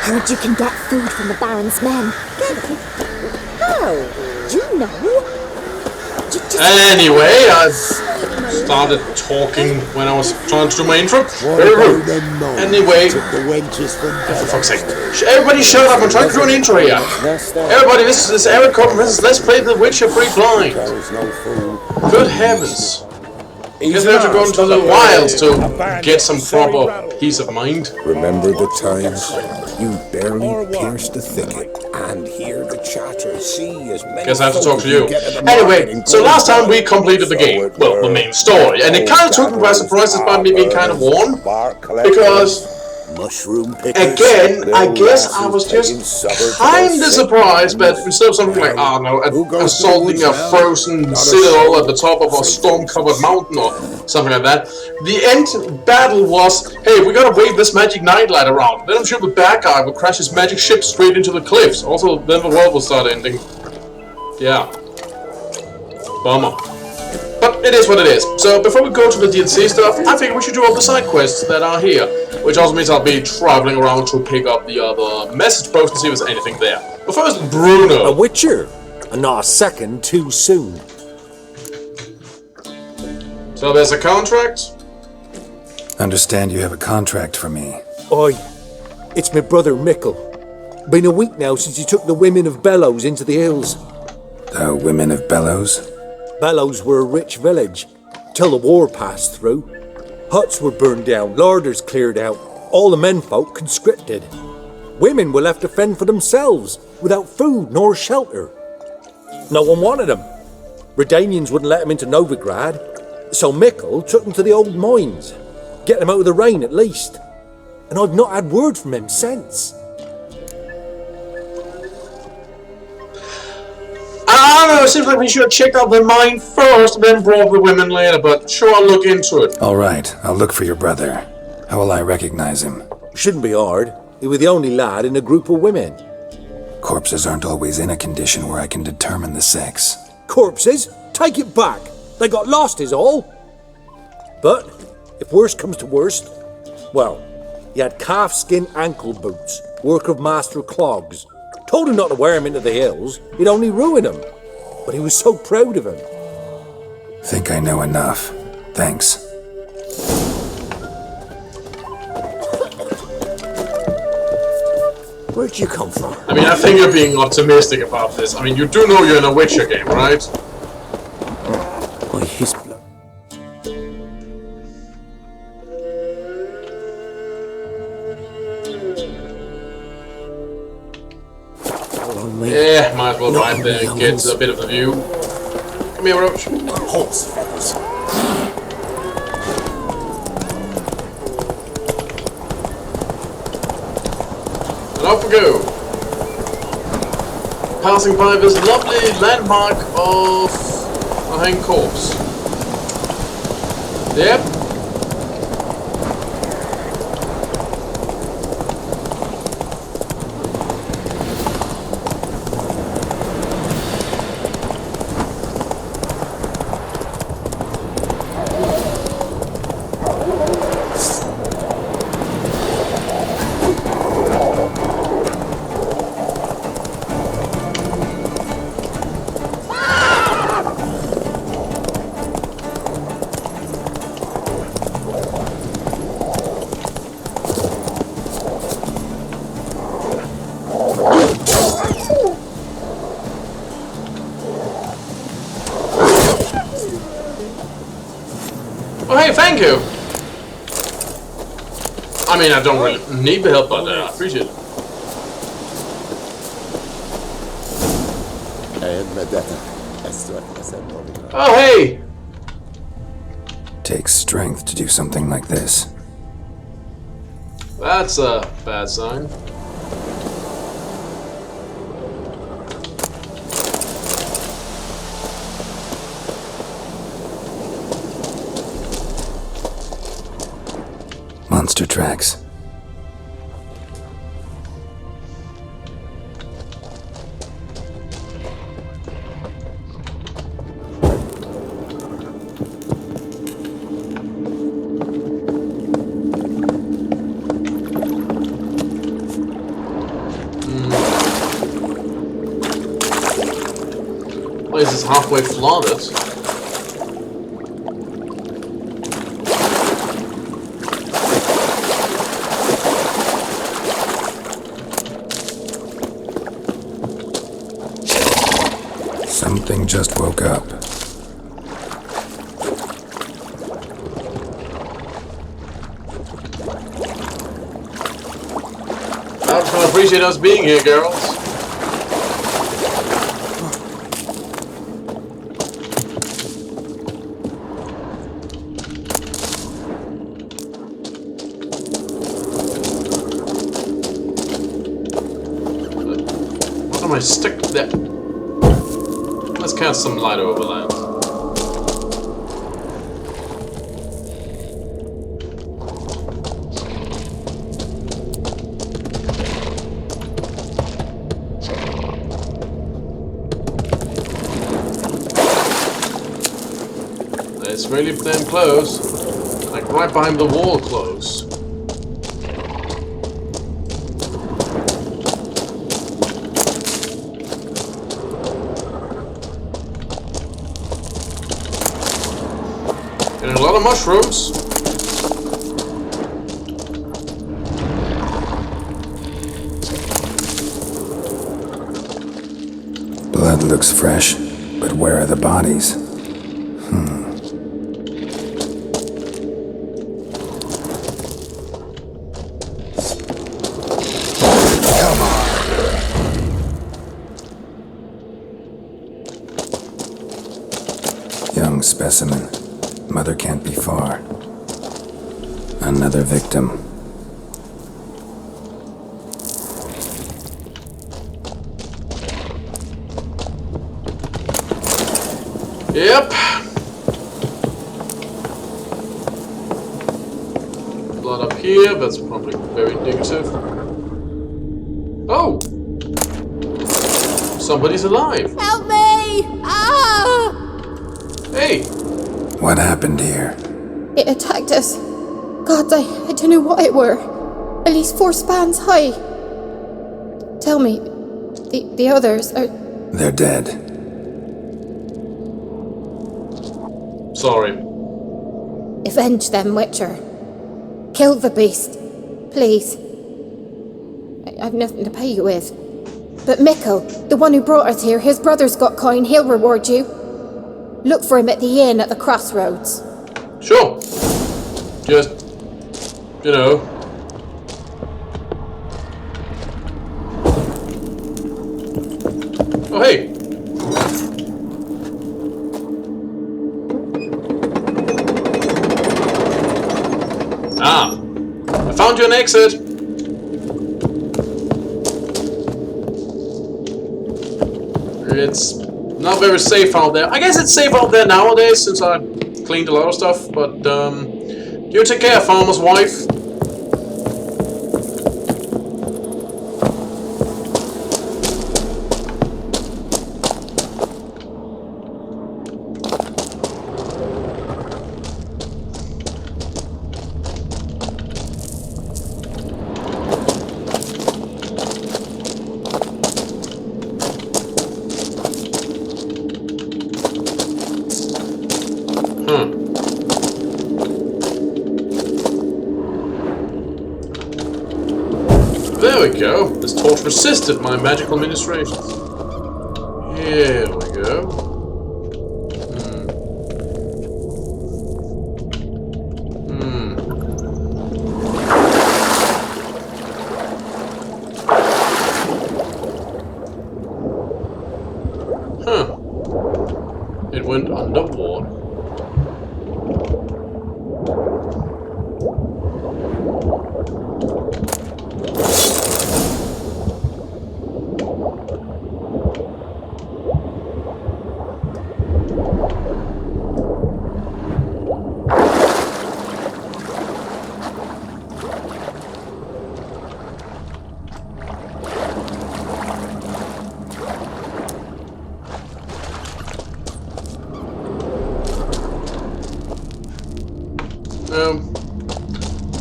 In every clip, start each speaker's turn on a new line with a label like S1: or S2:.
S1: Heard you can get food from the Baron's men. How? You know?
S2: Anyway, I started talking when I was trying to do my intro. Anyway, for fuck's sake. Everybody shut up, I'm trying to do an intro here. Everybody, this is Eric Coleman, let's play The Witcher 3 blind. Good heavens. I guess we have to go into the wilds to get some proper peace of mind.
S3: Remember the times you barely pierced the thicket and hear the chatter, see as many.
S2: Guess I have to talk to you. Anyway, so last time we completed the game, well, the main story, and it kind of took me by surprise despite me being kind of warned, because again, I guess I was just kind of surprised, but instead of something like, I don't know, assaulting a frozen citadel at the top of a storm-covered mountain or something like that, the end battle was, hey, we gotta wave this magic nightlight around. Then I'm sure the bad guy will crash his magic ship straight into the cliffs. Also, then the world will start ending. Yeah. Bummer. But it is what it is. So before we go to the DLC stuff, I think we should do all the side quests that are here. Which also means I'll be traveling around to pick up the other message post and see if there's anything there. But first, Bruno.
S4: A Witcher? And not a second too soon.
S2: So there's a contract?
S5: Understand you have a contract for me.
S4: Oi, it's my brother Mickle. Been a week now since he took the women of Bellows into the hills.
S5: The women of Bellows?
S4: Bellows were a rich village, till the war passed through. Huts were burned down, larders cleared out, all the menfolk conscripted. Women were left to fend for themselves, without food nor shelter. No one wanted them. Redanians wouldn't let them into Novigrad, so Mickle took them to the old mines. Get them out of the rain at least. And I've not had word from him since.
S2: I don't know, it seems like we should have checked out the mine first and then brought the women later, but sure, I'll look into it.
S5: Alright, I'll look for your brother. How will I recognize him?
S4: Shouldn't be hard. He was the only lad in a group of women.
S5: Corpses aren't always in a condition where I can determine the sex.
S4: Corpses? Take it back. They got lost is all. But, if worst comes to worst, well, he had calfskin ankle boots, work of Master Clogs. Told him not to wear him into the hills, he'd only ruin him. But he was so proud of him.
S5: Think I know enough. Thanks.
S4: Where'd you come from?
S2: I mean, I think you're being optimistic about this. I mean, you do know you're in a Witcher game, right?
S4: Oh, his blood.
S2: Yeah, might as well ride there and get a bit of a view. Come here, Roach.
S4: Horse feathers.
S2: And off we go. Passing by this lovely landmark of a hanged corpse. Yep. Oh, hey, thank you! I mean, I don't really need the help, but I appreciate it. Oh, hey!
S5: Takes strength to do something like this.
S2: That's a bad sign.
S5: Monster tracks.
S2: Place is halfway flooded.
S5: Something just woke up.
S2: I just want to appreciate us being here, Geralt. What am I stuck there? Let's cast some light over that. It's really damn close. Like right behind the wall close. And a lot of mushrooms.
S5: Blood looks fresh, but where are the bodies? Young specimen. Mother can't be far. Another victim.
S2: Yep. Blood up here, that's probably very indicative. Oh! Somebody's alive.
S1: Help me! Ah!
S2: Hey!
S5: What happened here?
S6: It attacked us. God, I don't know what it were. At least 4 spans high. Tell me, the others are...
S5: They're dead.
S2: Sorry.
S6: Avenge them, Witcher. Kill the beast. Please. I've nothing to pay you with. But Mikkel, the one who brought us here, his brother's got coin, he'll reward you. Look for him at the inn at the crossroads.
S2: Sure. Just, you know. Oh, hey. Ah. I found you an exit. It's not very safe out there. I guess it's safe out there nowadays since I cleaned a lot of stuff, but you take care, farmer's wife. There we go. This torch resisted my magical ministrations. Here we go. Huh. It went underwater.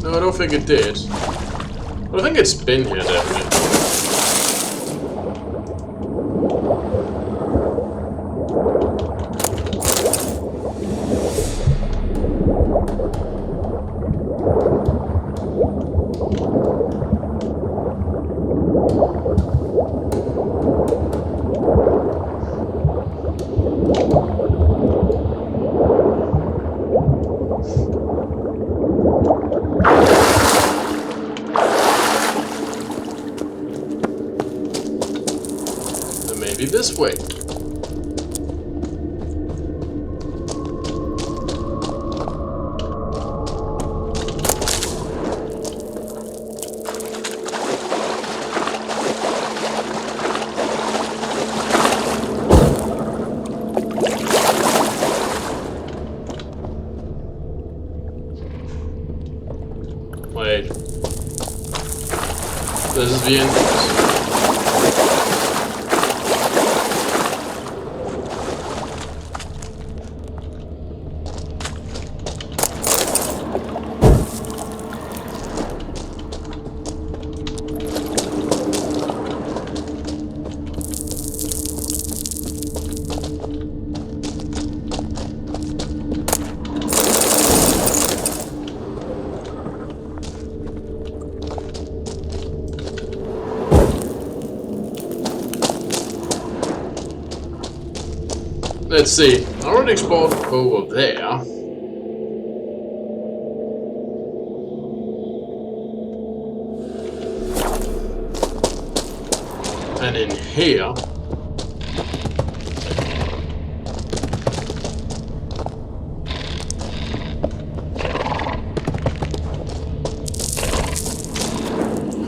S2: No, I don't think it did. But I think it's been here, definitely. be this way. Wait. This is the entrance. Let's see. I already explored over there. And in here.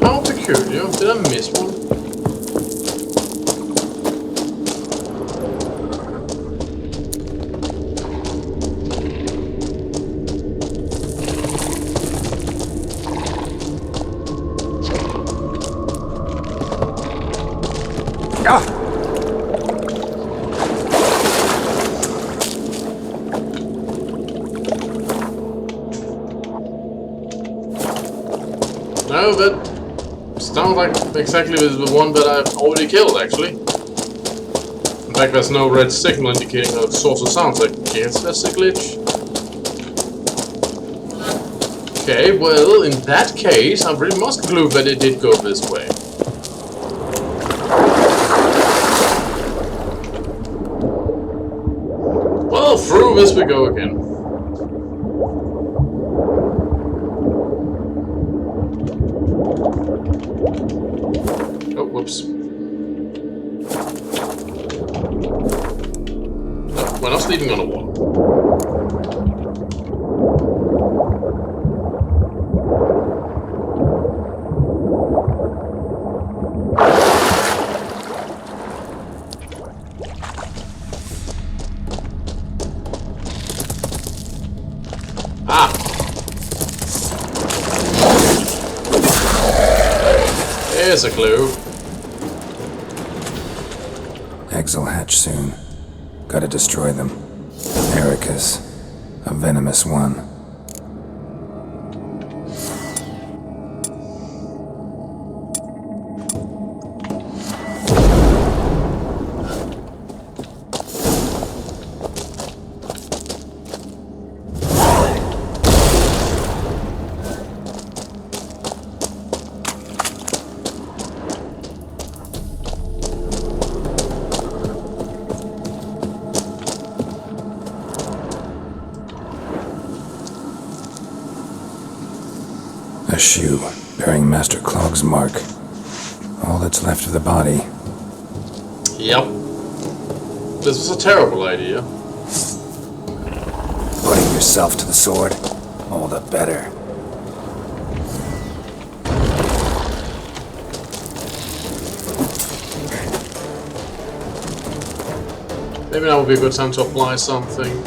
S2: How peculiar. Did I miss one? No, that sounds like exactly the one that I've already killed, actually. In fact, there's no red signal indicating how the source of sounds. I guess that's a glitch. Okay, well, in that case, I really must conclude that it did go this way. Well, through this we go again. Oh, whoops. No, we're not sleeping on a wall. Ah! There's a clue.
S5: Eggs will hatch soon. Gotta destroy them. Harrisi, a venomous one. A shoe bearing Master Clog's mark. All that's left of the body.
S2: Yep. This was a terrible idea.
S5: Putting yourself to the sword, all the better.
S2: Maybe now would be a good time to apply something.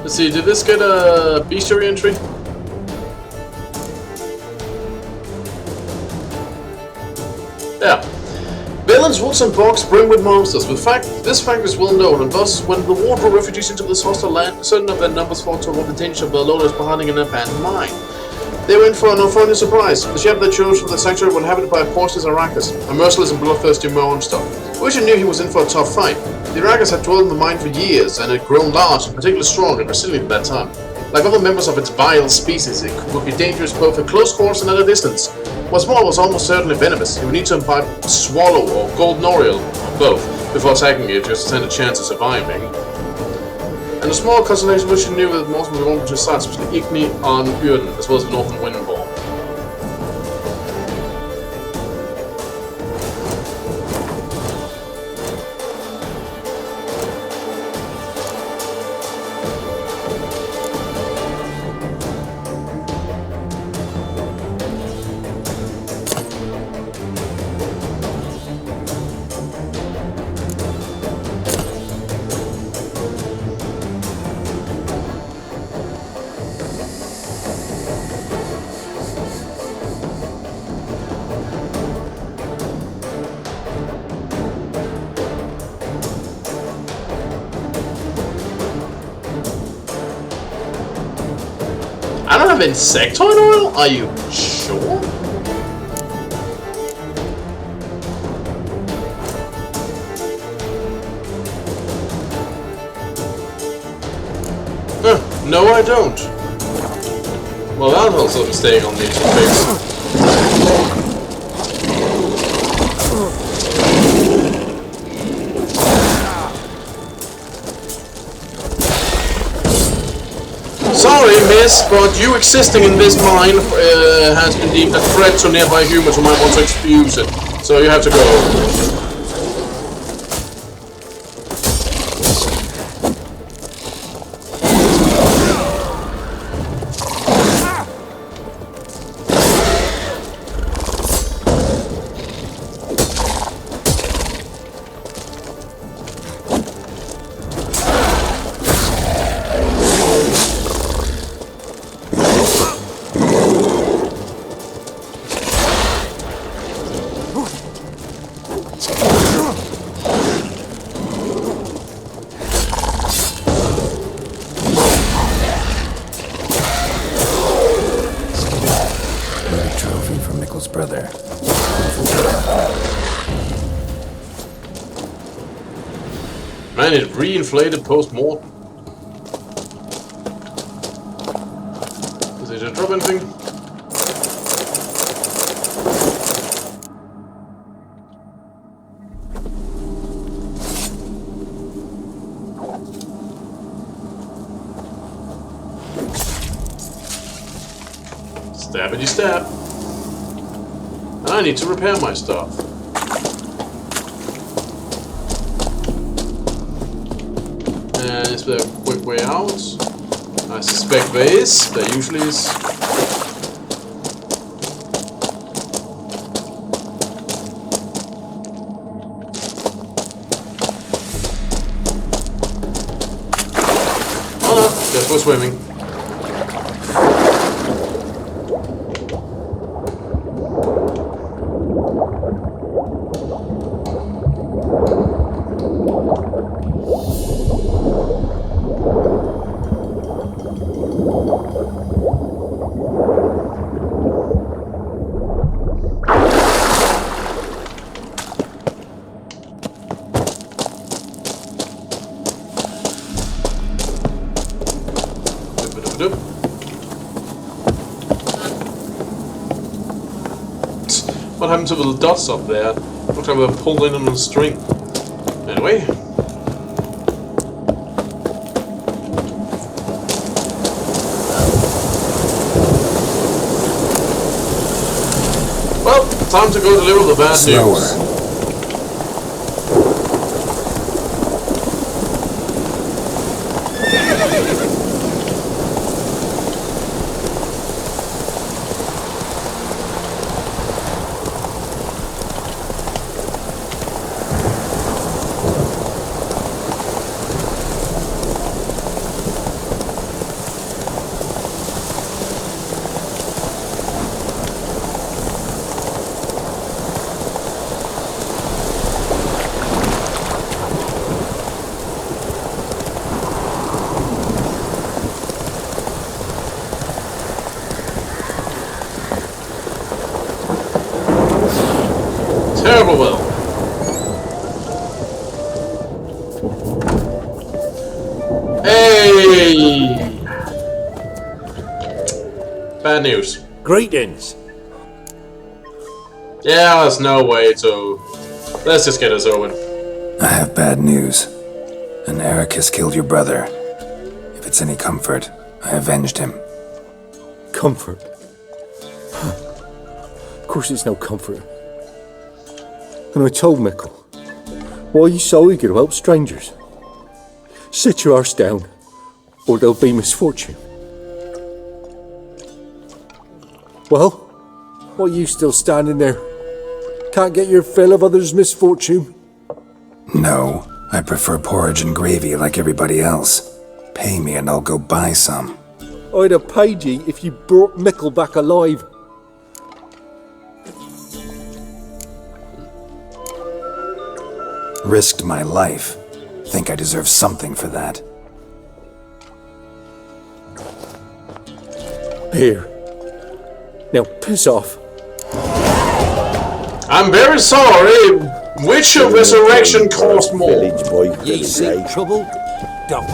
S2: Let's see, did this get a bestiary entry? Yeah. Villains, woods, and bogs bring with monsters. This fact is well known, and thus, when the war brought refugees into this hostile land, certain of their numbers fought to avoid the danger of their loners hiding in an abandoned mine. They were in for an unforeseen surprise. The ship they chose for the sanctuary were inhabited by a poisonous Arrakis, a merciless and bloodthirsty monster. Witcher knew he was in for a tough fight. The Arrakis had dwelled in the mine for years, and had grown large and particularly strong and resilient at that time. Like other members of its vile species, it would be dangerous both at close quarters and at a distance. What's more, was almost certainly venomous. You would need to imbibe Swallow or Golden Oriole, or both, before attacking it just to stand a chance of surviving. And a small constellation which she knew that most was belonging to sites, especially Igni on Urden, as well as the Northern Windball. have insectoid oil? Are you sure? No, I don't. Well, that also be staying on these things. Sorry, miss, but you existing in this mine has been deemed a threat to nearby humans who might want to expose it. So you have to go.
S5: Brother.
S2: Man, it re-inflated post-mortem. Did it drop anything? Stabbity stab. I need to repair my stuff. And is there a quick way out? I suspect there is. There usually is. Oh no, guess we're swimming. What happened to the little dots up there? Looks like they're pulled in on a string. Anyway. Well, time to go deliver the bad news. Terrible well. Hey! Bad news.
S4: Greetings.
S2: Yeah, there's no way to... Let's just get this over.
S5: I have bad news. An Ericus killed your brother. If it's any comfort, I avenged him.
S4: Comfort? Of course it's no comfort. And I told Mickle, why are you so eager to help strangers? Sit your arse down, or there'll be misfortune. Well, why are you still standing there? Can't get your fill of others' misfortune?
S5: No, I prefer porridge and gravy like everybody else. Pay me and I'll go buy some.
S4: I'd have paid ye if you brought Mickle back alive.
S5: Risked my life. Think I deserve something for that.
S4: Here. Now piss off.
S2: I'm very sorry. Which of resurrection cost more?
S3: Village boy,
S4: Ye seek trouble? Don't.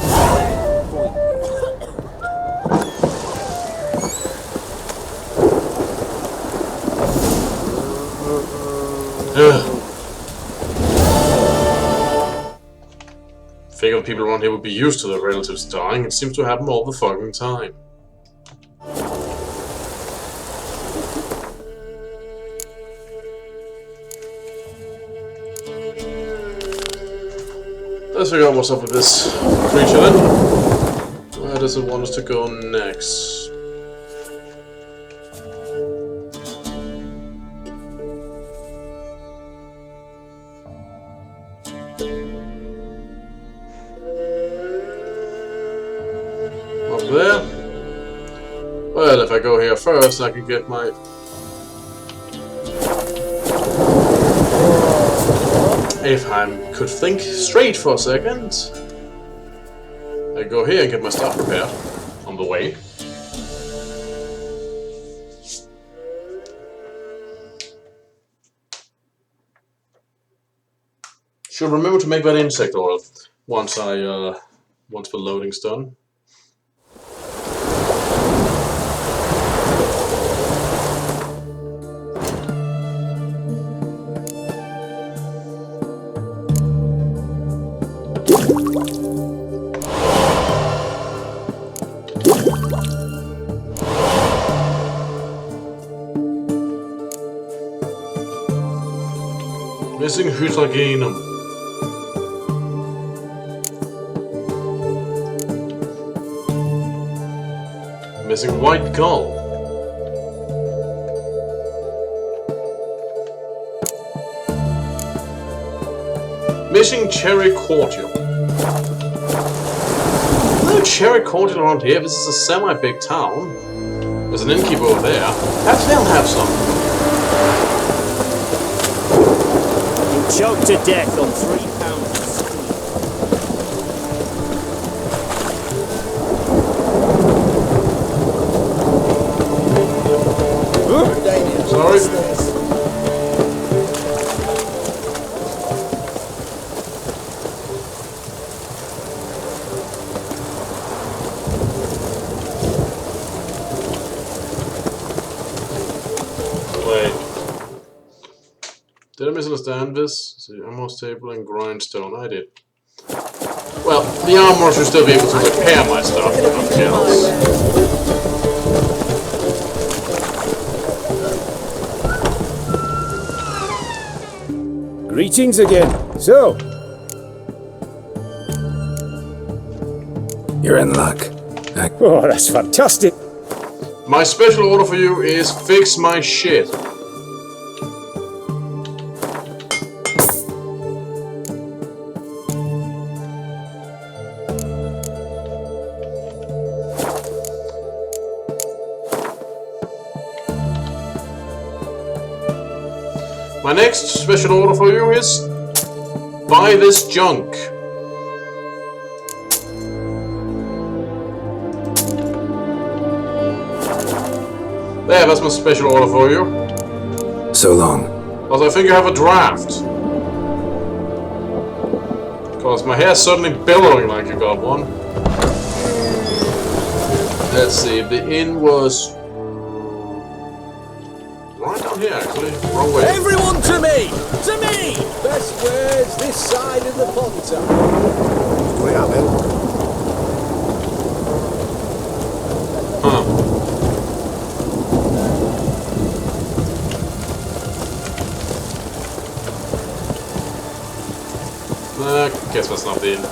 S2: Figure people around here would be used to their relatives dying. It seems to happen all the fucking time. Let's figure out what's up with this creature then. Where does it want us to go next? Up there? Well, if I go here first, I can get my... If I could think straight for a second, I go here and get my stuff prepared on the way. Should remember to make that insect oil once the loading's done. Missing Hutaginum. Missing White Gull. Missing Cherry Cordial. No Cherry Cordial around here. This is a semi-big town. There's an innkeeper over there. Perhaps they'll have some.
S7: Choked to death on 3 pounds of steel.
S2: Sorry. Wait. Did I misunderstand this? The armor table and grindstone. I did. Well, the armor should still be able to repair my stuff, but nothing else.
S7: Greetings again. So,
S5: You're in luck.
S7: oh, that's fantastic.
S2: My special order for you is fix my shit. My next special order for you is buy this junk. There, that's my special order for you.
S5: So long.
S2: Because I think you have a draft. Because my hair's suddenly billowing like you got one. Let's see, the inn was right down here actually. Wrong way.
S7: Everyone to me! To me! Best wares this side of the ponton.
S3: Going out then.
S2: Huh. I guess that's not the inn.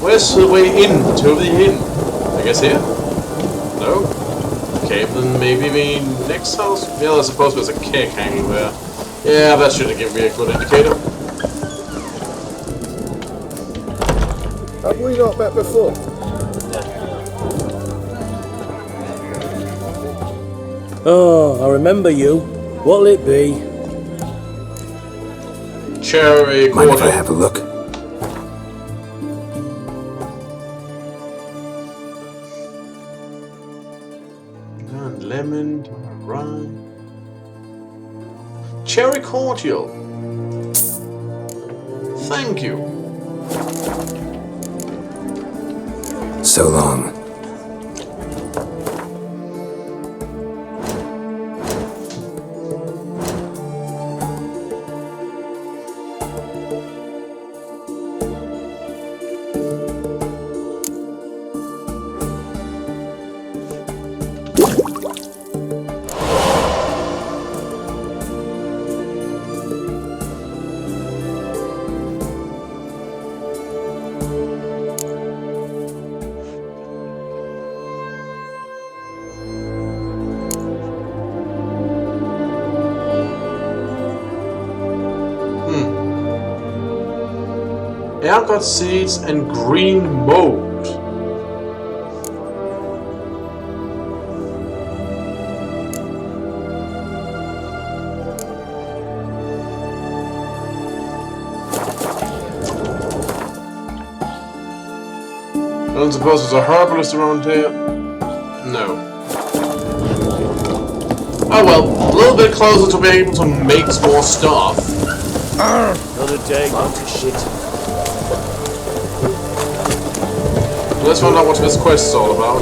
S2: Where's the way in to the inn? I guess here? No? Okay, then maybe the next house? Yeah, I suppose there's a keg hanging there. Yeah, that should give me a good indicator.
S7: Have we not met before? Oh, I remember you. What'll it be?
S2: Cherry
S5: Mind if I
S2: cordial.
S5: have a look?
S2: Cherry cordial. Thank you.
S5: So long.
S2: Apricot seeds and green mold. I don't suppose there's a herbalist around here? No. Oh well, a little bit closer to being able to make more stuff.
S7: Another day gone to shit.
S2: Let's find out what this quest is all about.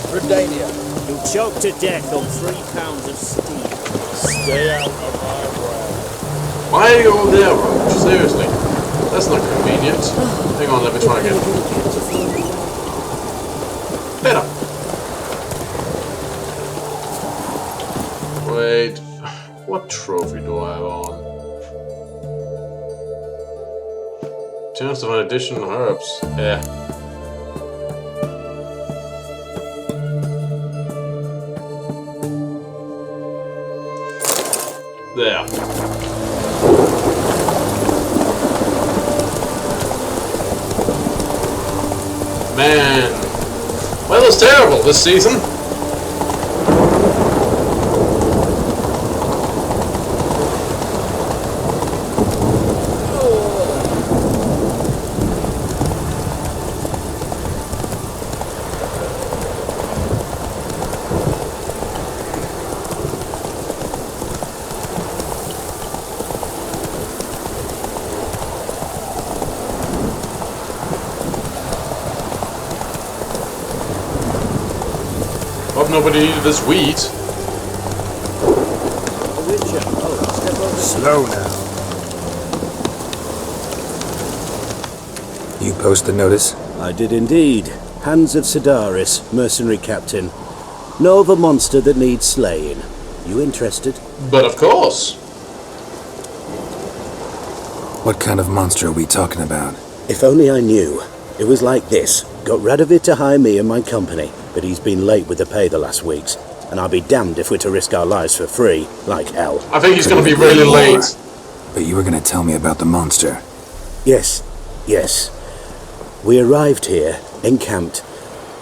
S7: Redania, you choked to death on 3 pounds of steel. Stay out of my way.
S2: Why are you all there, Roach? Seriously. That's not convenient. Hang on, let me try again. Better. Wait. What trophy do I have on? Chance to find additional herbs. Yeah. There. Man. Weather's terrible this season. Hope nobody needed this wheat.
S5: Slow now. You post the notice?
S8: I did indeed. Hands of Sidaris, mercenary captain. Know of a monster that needs slaying. You interested?
S2: But of course.
S5: What kind of monster are we talking about?
S8: If only I knew. It was like this. Got Radovid to hire me and my company, but he's been late with the pay the last weeks. And I'll be damned if we're to risk our lives for free, like hell.
S2: I think he's gonna be really late.
S5: But you were gonna tell me about the monster.
S8: Yes. We arrived here, encamped.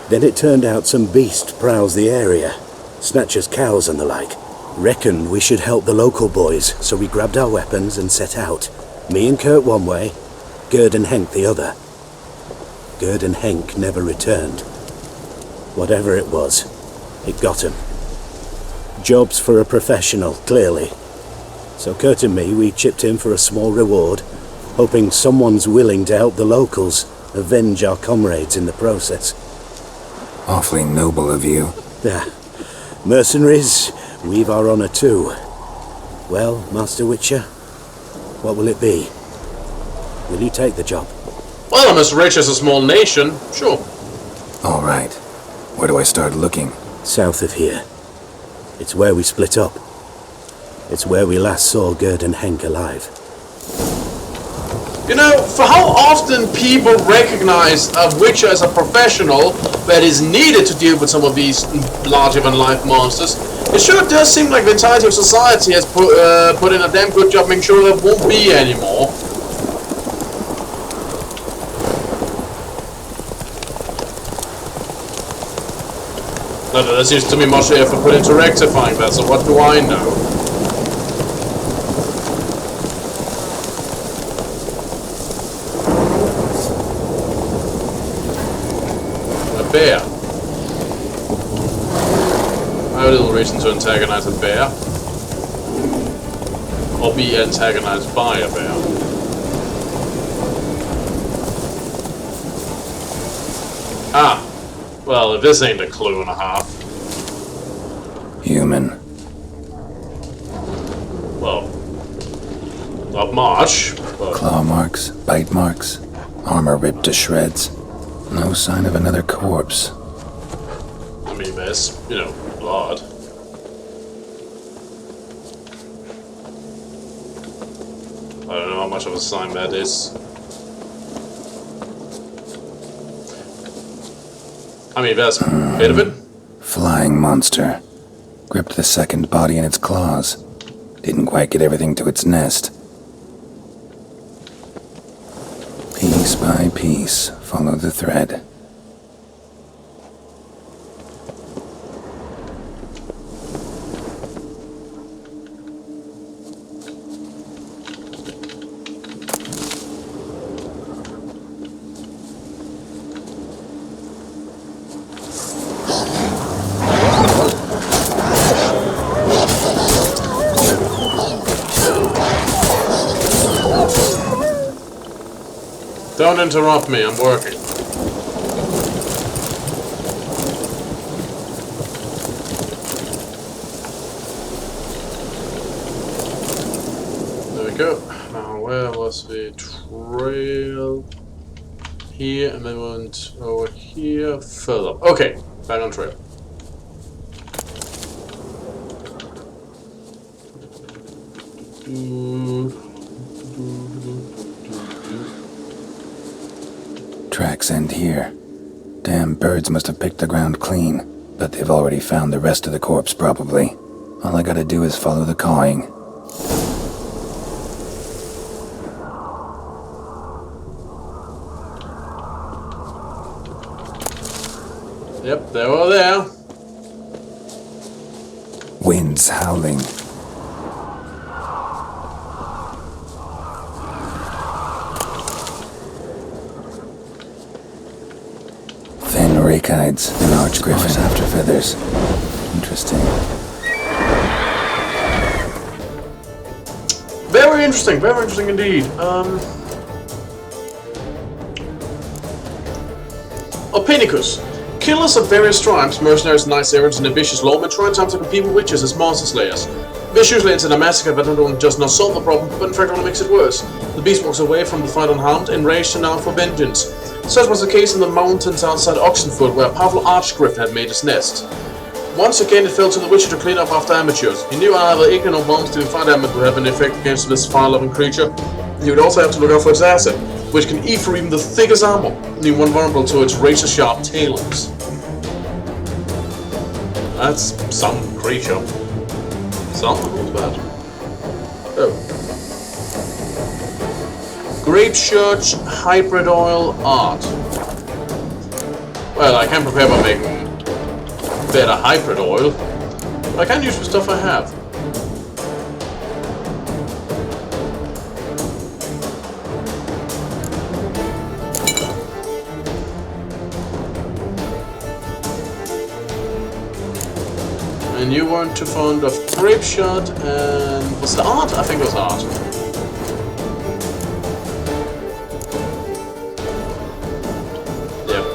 S8: Then it turned out some beast prowls the area. Snatchers cows and the like. Reckoned we should help the local boys, so we grabbed our weapons and set out. Me and Kurt one way, Gerd and Henk the other. Gerd and Henk never returned. Whatever it was, it got him. Jobs for a professional, clearly. So Kurt and me, we chipped in for a small reward, hoping someone's willing to help the locals avenge our comrades in the process.
S5: Awfully noble of you.
S8: Mercenaries, we've our honor too. Well, Master Witcher, what will it be? Will you take the job?
S2: Well, I'm as rich as a small nation, sure.
S5: All right. Where do I start looking?
S8: South of here. It's where we split up. It's where we last saw Gerd and Henk alive.
S2: You know, for how often people recognize a witcher as a professional that is needed to deal with some of these larger-than-life monsters, it sure does seem like the entirety of society has put in a damn good job making sure there won't be anymore. No, there seems to be much effort put into rectifying that, so what do I know? A bear. I have little reason to antagonize a bear. Or be antagonized by a bear. Ah. Well, if this ain't a clue and a half.
S5: Human.
S2: Well, not much, but...
S5: Claw marks, bite marks, armor ripped to shreds. No sign of another corpse.
S2: I mean, there's, you know, blood. I don't know how much of a sign that is. I mean, that's a bit of it.
S5: Flying monster. Gripped the second body in its claws. Didn't quite get everything to its nest. Piece by piece, follow the thread.
S2: Don't interrupt me, I'm working. There we go. Now, where was the trail? Here, and then we went over here, further. Okay, back on trail.
S5: Tracks end here. Damn birds must have picked the ground clean, but they've already found the rest of the corpse probably. All I gotta do is follow the cawing.
S2: Yep, they were there.
S5: Winds howling. Thin rakides and arch griffins after feathers. Interesting.
S2: Very interesting indeed. Opinicus. Killers of various tribes, mercenaries, knights, errands, and ambitious lawmen try times to compete with witches as monster slayers. This usually ends in a massacre that don't just not solve the problem, but in fact only makes it worse. The beast walks away from the fight unharmed, enraged and out for vengeance. Such was the case in the mountains outside Oxenford, where a powerful archgriffin had made his nest. Once again it fell to the witcher to clean up after amateurs. He knew either ignorant or bombs to fight element would have an effect against this fire-loving creature. He would also have to look out for its acid, which can eat through even the thickest armor, leaving one vulnerable to its razor-sharp tailings. That's some creature. Something was bad. Oh. Grape Church Hybrid Oil Art. Well, I can prepare by making better hybrid oil. But I can't use the stuff I have. And you weren't too fond of grape shot and... was it art? I think it was art. Yep.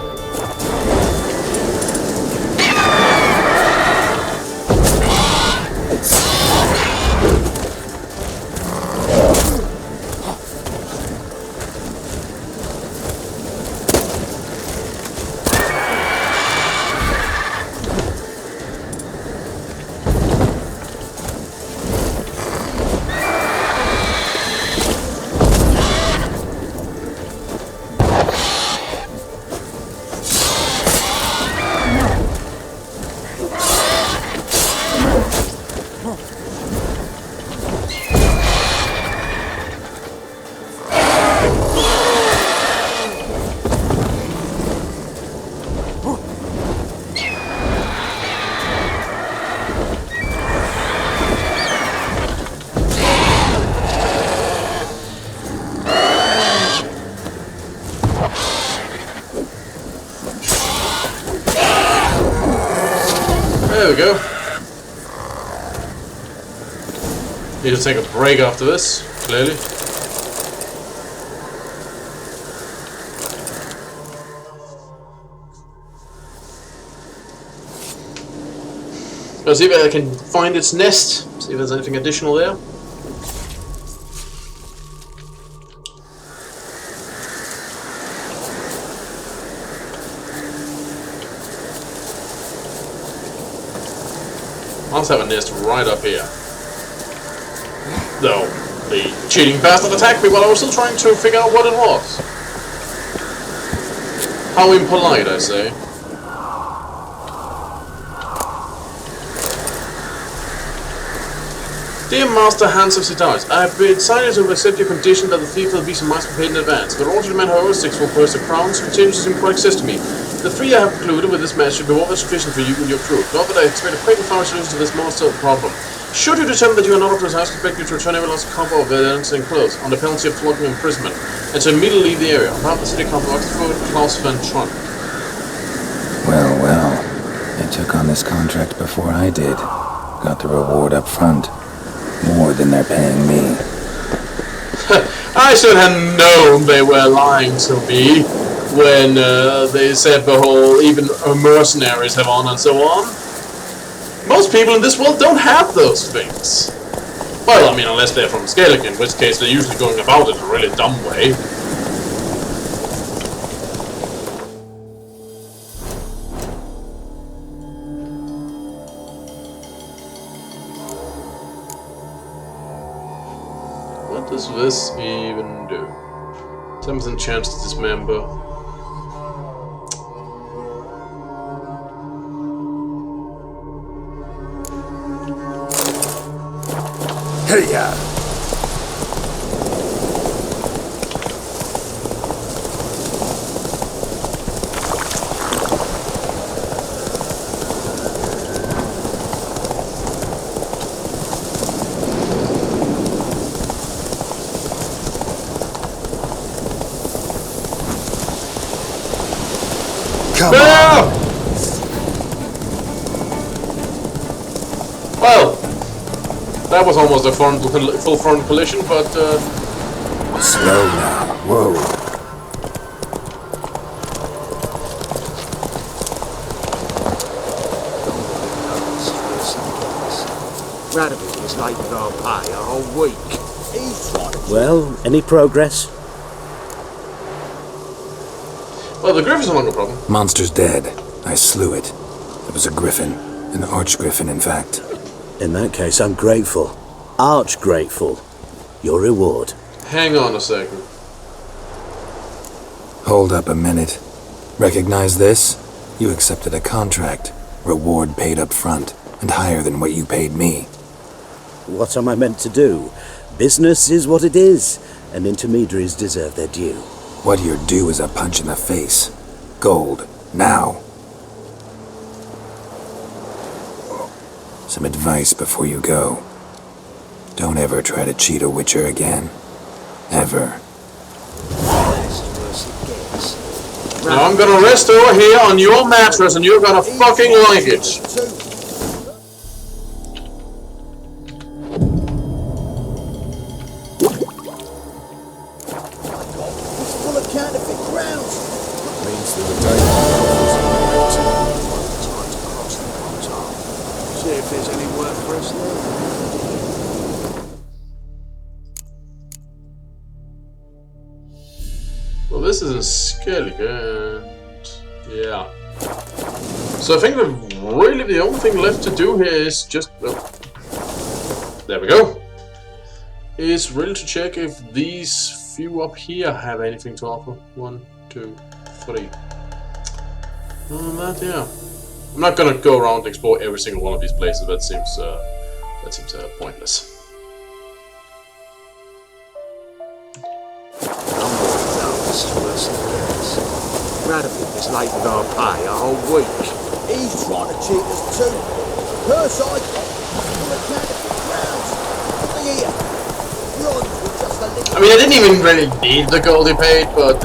S2: There we go. Need to take a break after this, clearly. Let's see if I can find its nest, see if there's anything additional there. Must have a nest right up here. Though, the cheating bastard attacked me while I was still trying to figure out what it was. How impolite, I say. Dear Master Hans of Citaris, I have decided to accept your condition that the thief will be some mice be paid in advance, but also demand however 6 will purse the crowns continues to seem quite excess to me. The 3 I have concluded with this match should be more than sufficient for you and your crew. Not that I expect a quick and thorough solution to this monster problem. Should you determine that you are not up to the task, I expect you to return every last cover of dancing clothes, on the penalty of flogging and imprisonment, and to immediately leave the area. On behalf of the city council, Oxford, Klaus Van Tron.
S5: Well, well. They took on this contract before I did. Got the reward up front. More than they're paying me.
S2: I should have known they were lying to me when they said the whole even mercenaries have on and so on. Most people in this world don't have those things. Well, I mean, unless they're from Skellig, in which case they're usually going about it in a really dumb way. What does this even do? 7% chance to dismember.
S3: Hey, yeah. Come on.
S2: Well, that was almost a full front collision, but
S3: Slow now. Whoa.
S7: Radovich is late with our pay a whole week. He's trying to...
S8: Well, any progress?
S2: well, the Griffin's no longer a problem.
S5: Monster's dead. I slew it. It was a griffin. An arch-griffin, in fact.
S8: In that case, I'm grateful. Arch grateful. Your reward.
S2: Hang on a second.
S5: Hold up a minute. Recognize this? You accepted a contract. Reward paid up front, and higher than what you paid me.
S8: What am I meant to do? Business is what it is, and intermediaries deserve their due.
S5: What you're due is a punch in the face. Gold. Now. Some advice before you go. Don't ever try to cheat a Witcher again. Ever.
S2: Now I'm gonna rest over here on your mattress and you're gonna fucking like it.
S7: Full of counterfeit crowns.
S3: Means that the day
S7: Time to cross the portal. See if there's any work for us there.
S2: Well, this is in Skellig, and yeah. So I think that really the only thing left to do here is just... there we go. Is really to check if these few up here have anything to offer. 1, 2, 3. That, yeah. I'm not gonna go around and explore every single one of these places. That seems pointless.
S7: Radovich is late with our pay a whole week. He's trying to cheat us too. Her side, full of counterfeit crowns. Look here. Bronze with just a little...
S2: I mean, I didn't even really need the gold he paid, but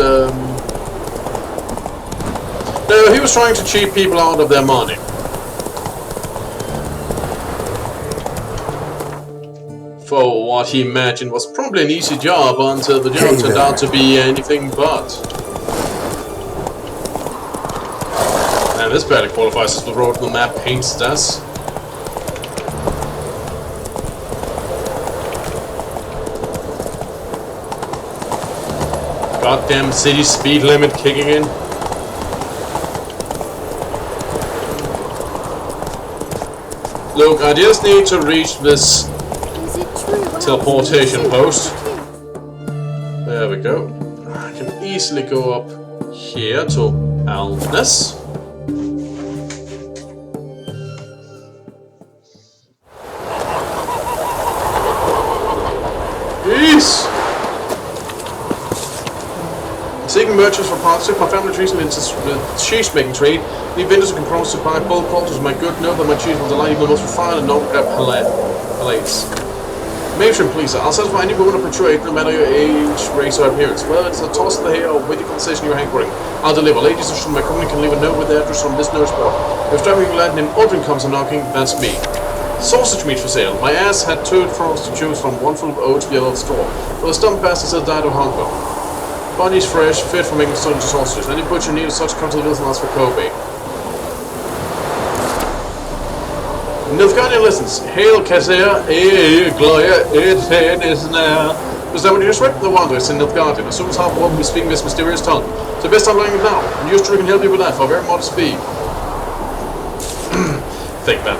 S2: no, he was trying to cheat people out of their money. for what he imagined was probably an easy job until the job turned out to be anything but. And this barely qualifies as the road the map paints us. Goddamn city speed limit kicking in. Look, I just need to reach this teleportation post. There we go. I can easily go up here to Alness. Peace! Seeking merchants for parts, took my family trees into the cheese making trade. Need vendors who can promise to buy bulk quantities of my good. Know that my cheese will delight even the most refined and non-crab palates. Matron, please, I'll satisfy any woman of mature age, no matter your age, race, or appearance. Whether it's a toss of the hair or with the conversation you're hankering, I'll deliver. Ladies from my company can leave a note with their address from this notice board. If driving lad named Aldrin comes a knocking, that's me. Sausage meat for sale. My ass had 2 throats to choose from, one full of oats, the other of straw. For the stump bastard still died of hunger. Body's fresh, fit for making stunning sausages. Any butcher needed such come to the village and ask for Kobe. Nilfgaardian listens. Hail Kazea, Gloria, it is now. Was that what you just read? No wonder, it's in Nilfgaardian. As soon as half will be speaking this mysterious tongue. So best I'm learning it now. And yours truly can help you with that for a very modest fee. Think that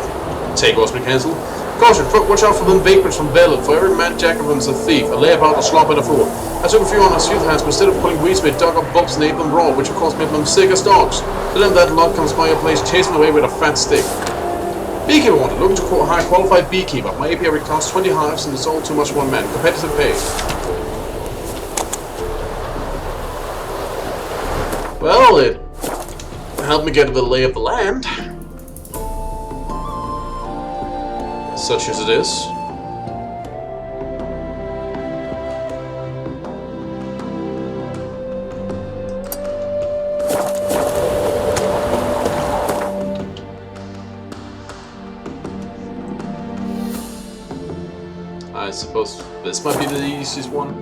S2: takeover's been cancelled. Caution, watch out for them vapours from Berlin. For every man jack of them is a thief, a layabout, a slop, and a fool. I took a few on us youth hands, but instead of pulling weeds, they dug up bugs and ate them raw, which of course made them sick as dogs. To them that lot comes by your place, chasing away with a fat stick. Beekeeper wanted, looking to quote a high qualified beekeeper. My apiary costs 20 hives and it's all too much for one man. Competitive pay. Well, it helped me get the lay of the land. Such as it is. I suppose this might be the easiest one.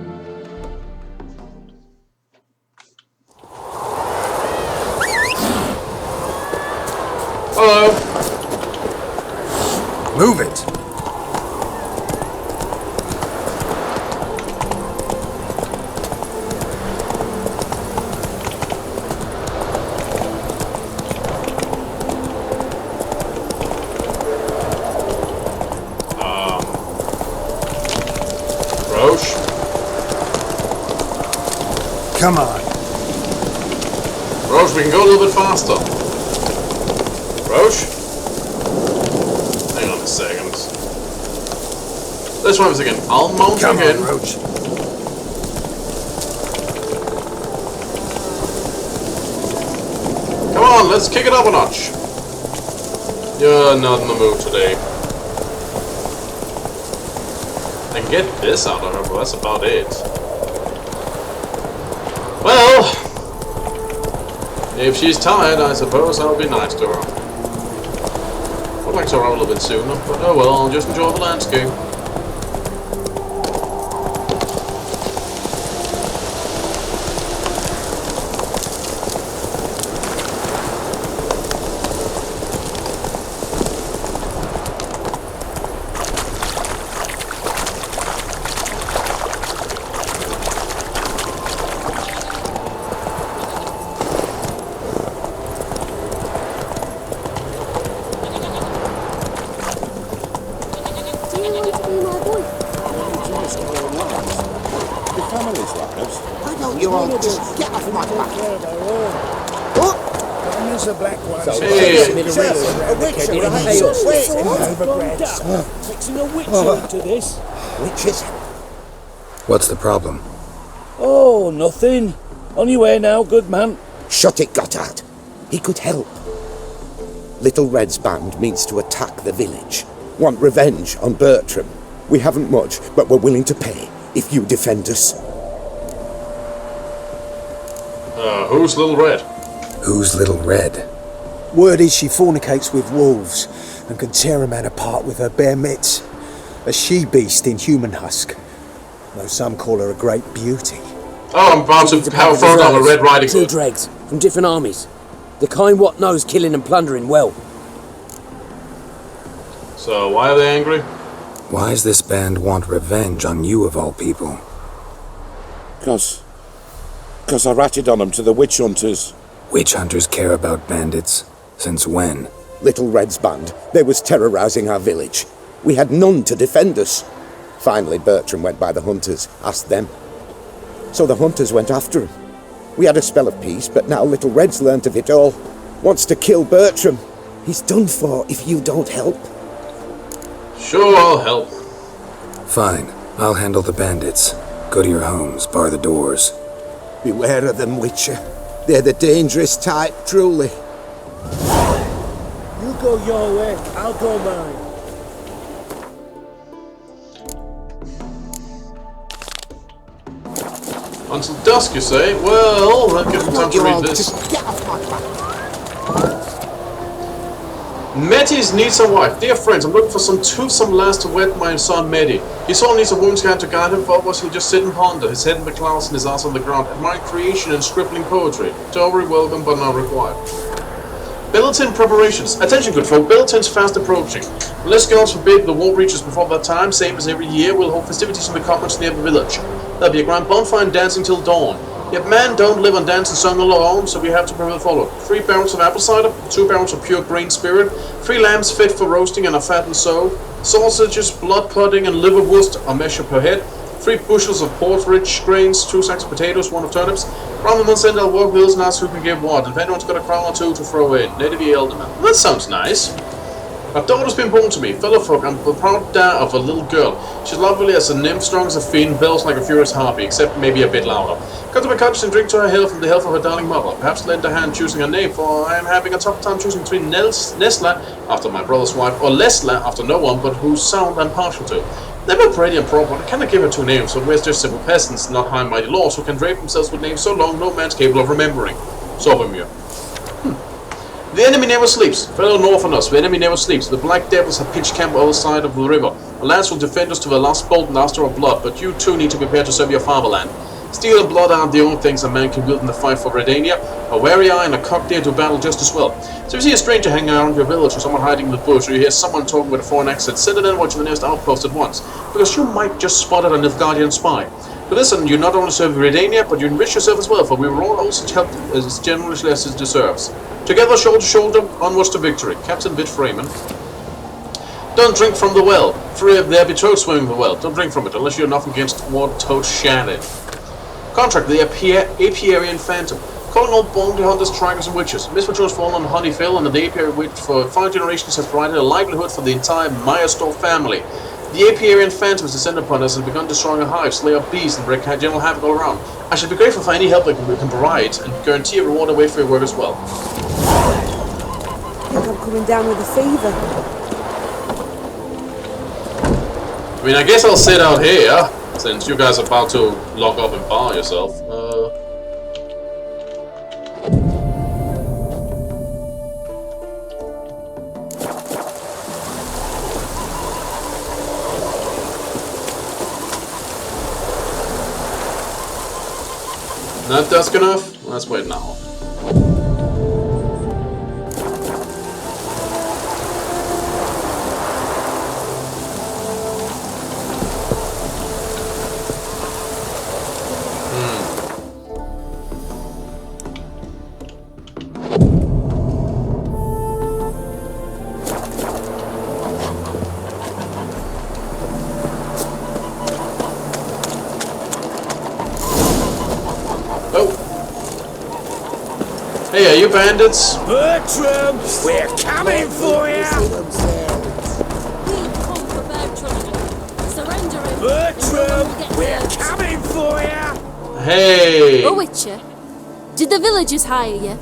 S2: Hello!
S3: Move it!
S2: Roche?
S3: Come on.
S2: Roche, we can go a little bit faster. Roche? Hang on a second. Let's try this again. I'll mount
S3: Come
S2: again.
S3: on, Roach.
S2: Come on, let's kick it up a notch. You're not in the mood today. I can get this out of her, but that's about it. Well, if she's tired, I suppose I'll be nice to her. I'd like to arrive a little bit sooner, but oh well, I'll just enjoy the landscape.
S7: Why don't you all just get off my back?
S3: There's a black one.
S2: Hey.
S9: Fixing a witcher into this.
S7: Witches?
S5: What's the problem?
S9: Oh, nothing. On your way now, good man.
S7: Shut it, Gotthard. He could help. Little Red's band means to attack the village. Want revenge on Bertram. We haven't much, but we're willing to pay if you defend us.
S2: Who's Little Red?
S5: Who's Little Red?
S10: Word is she fornicates with wolves and can tear a man apart with her bare mitts.
S7: A she-beast in human husk. Though some call her a great beauty.
S2: Oh, I'm about to throw down a Red Riding
S9: Two
S2: Hood.
S9: dregs from different armies. The kind what knows killing and plundering well.
S2: So, why are they angry?
S5: Why does this band want revenge on you of all people?
S3: Because I ratted on them to the witch hunters.
S5: Witch hunters care about bandits. Since when?
S8: Little Red's band, they was terrorising our village. We had none to defend us. Finally, Bertram went by the hunters, asked them. So the hunters went after him. We had a spell of peace, but now Little Red's learnt of it all. Wants to kill Bertram. He's done for if you don't help.
S2: Sure, I'll help.
S5: Fine, I'll handle the bandits. Go to your homes, bar the doors.
S8: Beware of them, Witcher. They're the dangerous type, truly.
S9: You go your way, I'll go mine.
S2: Until dusk, you say? Well, that gives me time to read this.
S7: Get off my back.
S2: Metis needs a wife. Dear friends, I'm looking for some toothsome lass to wed my son Medi. He saw needs a woman's hand to guide him, for otherwise he'll just sit and ponder, his head in the clouds and his ass on the ground, admiring creation and scribbling poetry. Dowry welcome, but not required. Billiton preparations. Attention, good folk, Billiton's fast approaching. Unless gods forbid the war reaches before that time, same as every year, we'll hold festivities in the commons near the village. There'll be a grand bonfire and dancing till dawn. Yet men don't live on dance and song alone, so we have to prepare the following. 3 barrels of apple cider, 2 barrels of pure grain spirit, 3 lambs fit for roasting and are fat and so, sausages, blood pudding, and liverwurst a measure per head, 3 bushels of porridge grains, 2 sacks of potatoes, 1 of turnips. Round the month's end I'll walk hills and ask who can give what, and if anyone's got a crown or 2 to throw in. Native elderman. Well, that sounds nice. A daughter's been born to me, fellow folk. I'm the proud dad of a little girl. She's lovely as a nymph, strong as a fiend, bells like a furious harpy, except maybe a bit louder. Cut to my cups and drink to her health and the health of her darling mother. Perhaps lend a hand choosing a name, for I am having a tough time choosing between Nesla, after my brother's wife, or Lesla, after no one, but whose sound I'm partial to. Never pretty and proper, I cannot give her 2 names, so we're just simple peasants, not high and mighty lords, who can drape themselves with names so long no man's capable of remembering. Sobemir. The enemy never sleeps. Fellow Northerners, the enemy never sleeps. The Black Devils have pitched camp on the other side of the river. The lads will defend us to the last bolt and last drop of blood, but you too need to prepare to serve your fatherland. Steel and blood aren't the only things a man can wield in the fight for Redania. A wary eye and a cocked ear do battle just as well. So if you see a stranger hanging around your village or someone hiding in the bush, or you hear someone talking with a foreign accent, send it in and watch the nearest outpost at once, because you might just spot a Nilfgaardian spy. To listen, you not only serve Redania, but you enrich yourself as well, for we were all also helped as generously as it deserves. Together, shoulder to shoulder, onwards to victory. Captain Bit Freeman. Don't drink from the well. For there be toads swimming in the well. Don't drink from it, unless you're nothing against what toad shannon. Contract, the Apiarian Phantom. Calling all bounty hunters, trackers, and witches. Misfortune has fallen on Honeyfield, and the Apiarian Witch for 5 generations has provided a livelihood for the entire Meyerstore family. The Apiarian Phantom has descended upon us and begun destroying our hives, slay our bees, and wreak general havoc all around. I should be grateful for any help we can provide, and guarantee a reward away for your work as well.
S1: I think I'm coming down with a fever.
S2: I mean, I guess I'll sit out here, since you guys are about to lock up and bar yourself. Not dusk enough? Let's wait now. Hey, are you bandits?
S9: Bertram, we're coming for you!
S10: We conquer Bertram. Surrender him.
S9: Bertram, we're coming for you!
S2: Hey!
S10: Oh, Witcher, did the villagers hire you?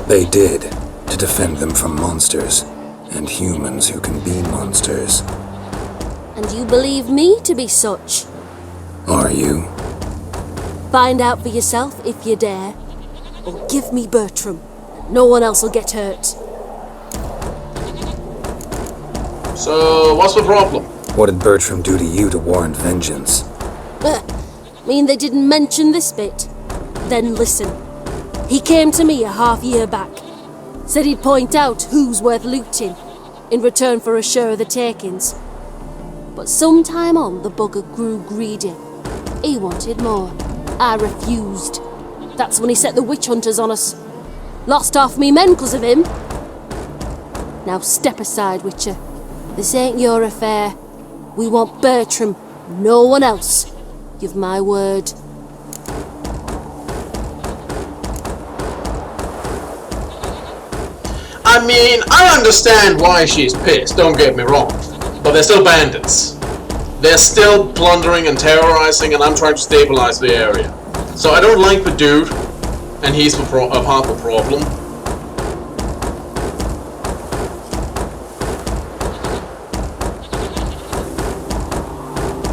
S5: They did, to defend them from monsters, and humans who can be monsters.
S10: And you believe me to be such?
S5: Are you?
S10: Find out for yourself if you dare. Or give me Bertram. No one else will get hurt.
S2: So, what's the problem?
S5: What did Bertram do to you to warrant vengeance?
S10: Mean they didn't mention this bit? Then listen. He came to me a half-year back. Said he'd point out who's worth looting, in return for a share of the takings. But sometime on, the bugger grew greedy. He wanted more. I refused. That's when he set the witch hunters on us. Lost half me men 'cause of him. Now step aside, Witcher. This ain't your affair. We want Bertram, no one else. You've my word.
S2: I mean, I understand why she's pissed, don't get me wrong. But they're still bandits. They're still plundering and terrorizing, and I'm trying to stabilize the area. So I don't like the dude, and he's a part of the problem.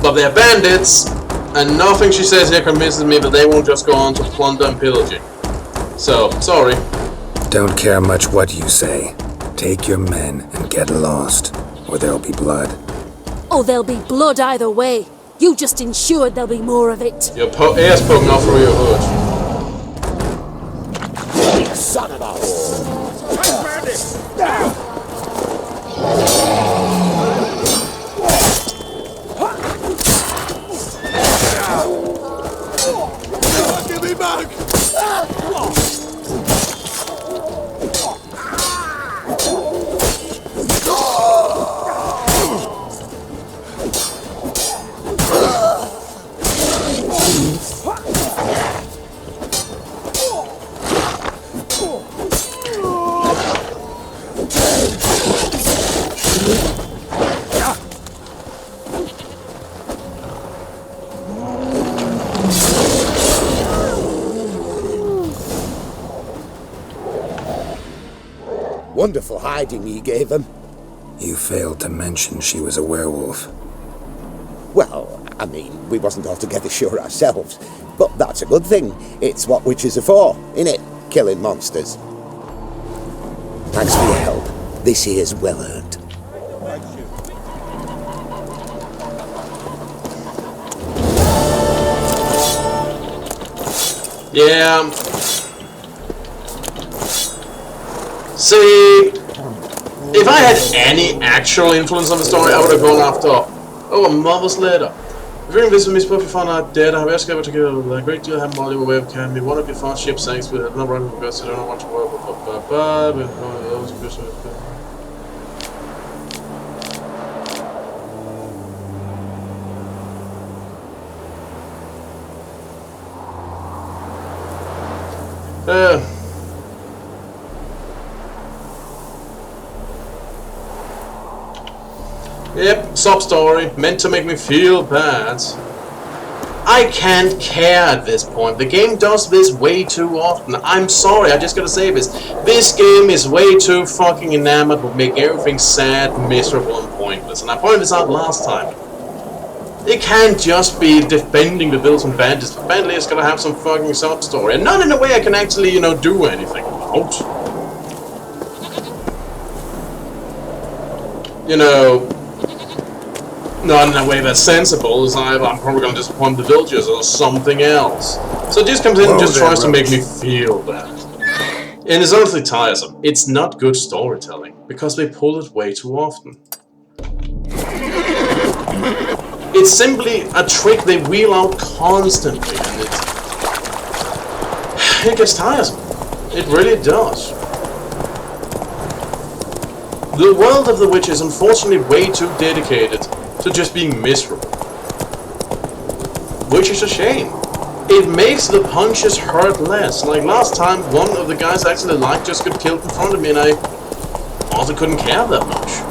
S2: But they're bandits, and nothing she says here convinces me that they won't just go on to plunder and pillaging. So, sorry.
S5: Don't care much what you say. Take your men and get lost, or there'll be blood.
S10: Oh, there'll be blood either way. You just ensured there'll be more of it.
S2: Your ears poking out through your hood.
S7: Son of a whore! Bandit! Down! Give me back! Wonderful hiding you gave him.
S5: You failed to mention she was a werewolf.
S8: Well, I mean, we wasn't altogether sure ourselves. But that's a good thing. It's what witches are for, innit? Killing monsters. Thanks for your help. This here's well earned.
S2: Yeah. See, if I had any actual influence on the story, I would have gone after, a month later. During this, Miss Buffy found out dead. I have escaped together with a great deal of Molly way of can be. One of your fast ship sank with a number of gusts. I don't know what to work with. Yep, sub-story, meant to make me feel bad. I can't care at this point. The game does this way too often. I'm sorry, I just gotta say this. This game is way too fucking enamored with making everything sad, miserable, and pointless. And I pointed this out last time. It can't just be defending the Bills and Bandits. The Bandit is gonna have some fucking sub-story. And not in a way I can actually, do anything about. Not in a way that's sensible, as I'm probably going to disappoint the villagers or something else. So it just comes in and just tries to make me feel bad. And it's honestly tiresome. It's not good storytelling, because they pull it way too often. It's simply a trick they wheel out constantly, and it gets tiresome. It really does. The world of the witch is unfortunately way too dedicated to just being miserable. Which is a shame. It makes the punches hurt less. Like last time, one of the guys I actually liked just got killed in front of me and I also couldn't care that much.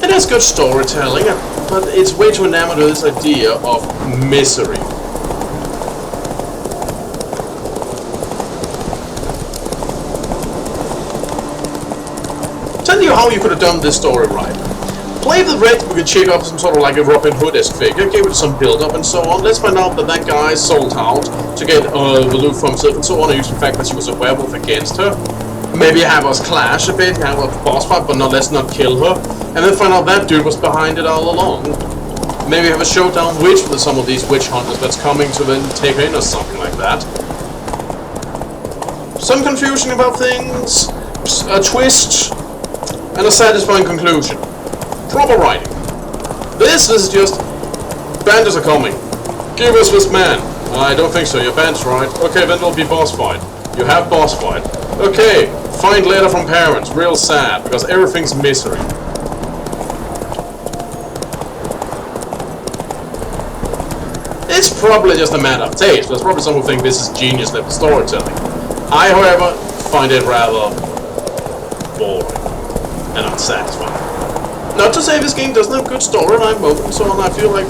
S2: It has good storytelling, but it's way too enamored with this idea of misery. Tell you how you could have done this story right. Play the red, we can check up some sort of like a Robin Hood-esque figure, give it some build-up and so on. Let's find out that that guy sold out to get the loot for himself and so on, and use the fact that she was a werewolf against her. Maybe have us clash a bit, have a boss fight, but let's not kill her. And then find out that dude was behind it all along. Maybe have a showdown with some of these witch hunters that's coming to then take her in or something like that. Some confusion about things, a twist, and a satisfying conclusion. Proper writing. This is just... bandits are coming. Give us this man. I don't think so, your band's right. Okay, then it'll be boss fight. You have boss fight. Okay, find letter from parents. Real sad, because everything's misery. It's probably just a matter of taste. There's probably some who think this is genius level storytelling. I, however, find it rather boring and unsatisfying. Not to say this game doesn't have good storyline moments and so on. I feel like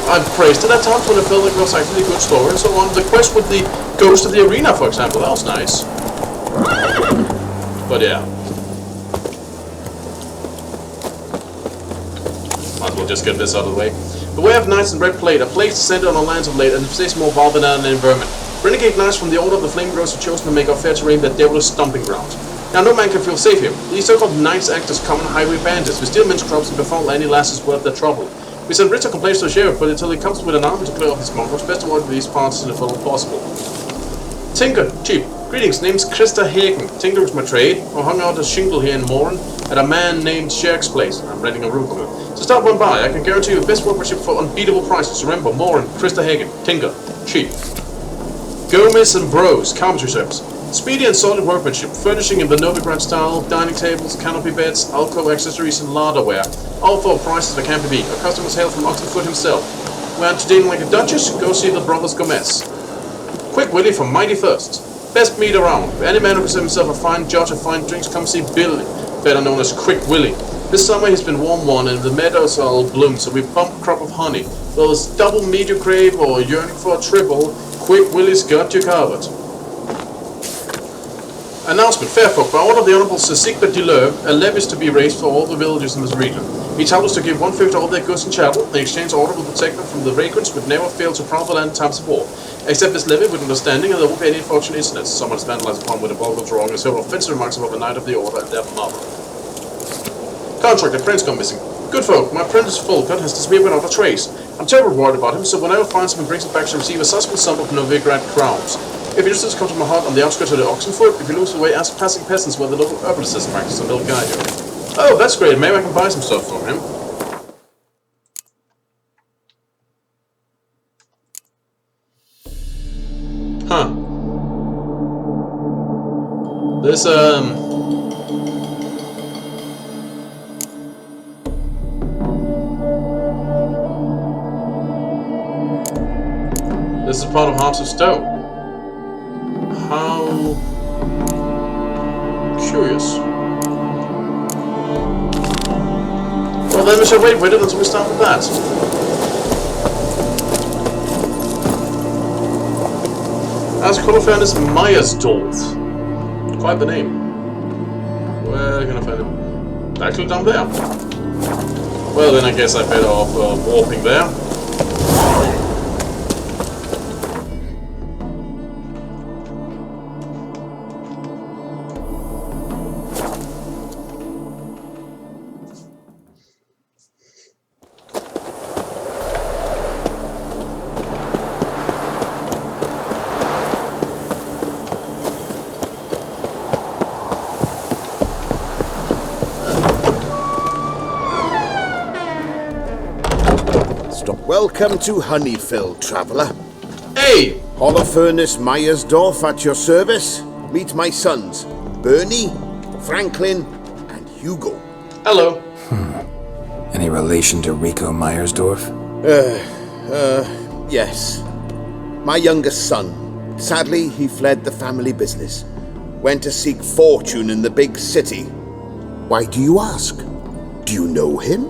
S2: I've praised it at times when I felt like it was actually a good story and so on. The quest with the ghost of the arena, for example, that was nice. But yeah. Might as well just get this out of the way. The way of knights in red plate are placed centered on the lands of late and possess more valve than an environment. Renegade knights from the Order of the Flame Rose are chosen to make our fair terrain their devilish stomping ground. Now, no man can feel safe here. These so-called knights act as common highway bandits. We steal men's crops and befoul any lasses worth their trouble. We send written complaints to the sheriff, but until he comes with an army to clear off these mongrels, best avoid these parts in the full possible. Tinker, cheap. Greetings, name's Krista Hagen. Tinker is my trade. I hung out a shingle here in Morin at a man named Sherk's place. I'm renting a room for him. So stop one by. I can guarantee you the best workmanship for unbeatable prices. Remember, Morin, Krista Hagen, Tinker, cheap. Gomez and Bros, carpentry service. Speedy and solid workmanship, furnishing in the Novigrad style, dining tables, canopy beds, alcove accessories and larderware, all for prices that can't be beat. Our customers hail from Oxenford himself. Want to dine like a duchess? Go see the brothers Gomez. Quick Willie from Mighty Thirst. Best meat around. Any man who considers himself a fine judge of fine drinks, come see Billy, better known as Quick Willie. This summer he's been warm one and the meadows are all bloomed, so we pump a crop of honey. Whether it's double medium crave or yearning for a triple, Quick Willie's got you covered. Announcement. Fairfolk, by order of the Honourable Sir Sigbert de Leuve, a levy is to be raised for all the villages in this region. He told us to give 1/5 of all their goods and chattel. The exchange order will protect them from the vagrants would never fail to prowl the land in times of war. Accept this levy with understanding, and there won't be any unfortunate incidents. Someone is vandalized upon with a vulgar drawing and several offensive remarks about the Knight of the Order and their mother. Contract, the prince gone missing. Good folk, my apprentice Fulcut has disappeared without a trace. I'm terribly worried about him, so whenever finds him and brings him back to receive a sizable sum of Novigrad crowns. If your distance comes from my heart on the outskirts of the Oxenford, if you lose the way, ask passing peasants where the local herbalists practice and they'll guide you. Oh, that's great, maybe I can buy some stuff from him. Huh. This, This is part of Hearts of Stone. How curious. Well then we shall wait with it until we start with that. As Colorfan is Meyersdorf. Quite the name. Where can I find him? Actually down there. Well then I guess I better off warping there.
S7: Welcome to Honeyfield, traveller.
S2: Hey!
S7: Holofernes Meyersdorf at your service. Meet my sons, Bernie, Franklin, and Hugo.
S2: Hello.
S5: Any relation to Rico Meyersdorf?
S7: Yes. My youngest son. Sadly, he fled the family business. Went to seek fortune in the big city. Why do you ask? Do you know him?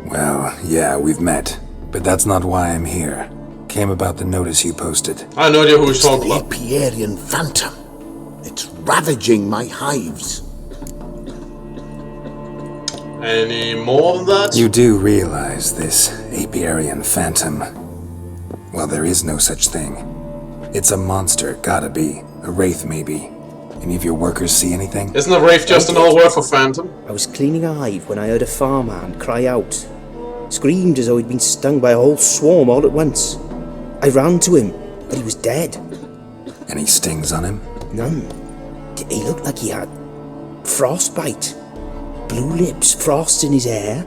S5: Well, yeah, we've met. But that's not why I'm here. Came about the notice you posted.
S2: I have no idea who he's talking about.
S7: The Apiarian Phantom. It's ravaging my hives.
S2: Any more than that?
S5: You do realize this Apiarian Phantom? Well, there is no such thing. It's a monster, gotta be. A wraith, maybe. Any of your workers see anything?
S2: Isn't a wraith just an old word for phantom?
S11: I was cleaning a hive when I heard a farmhand cry out. Screamed as though he'd been stung by a whole swarm all at once. I ran to him, but he was dead.
S5: Any stings on him?
S11: None. He looked like he had frostbite. Blue lips, frost in his hair,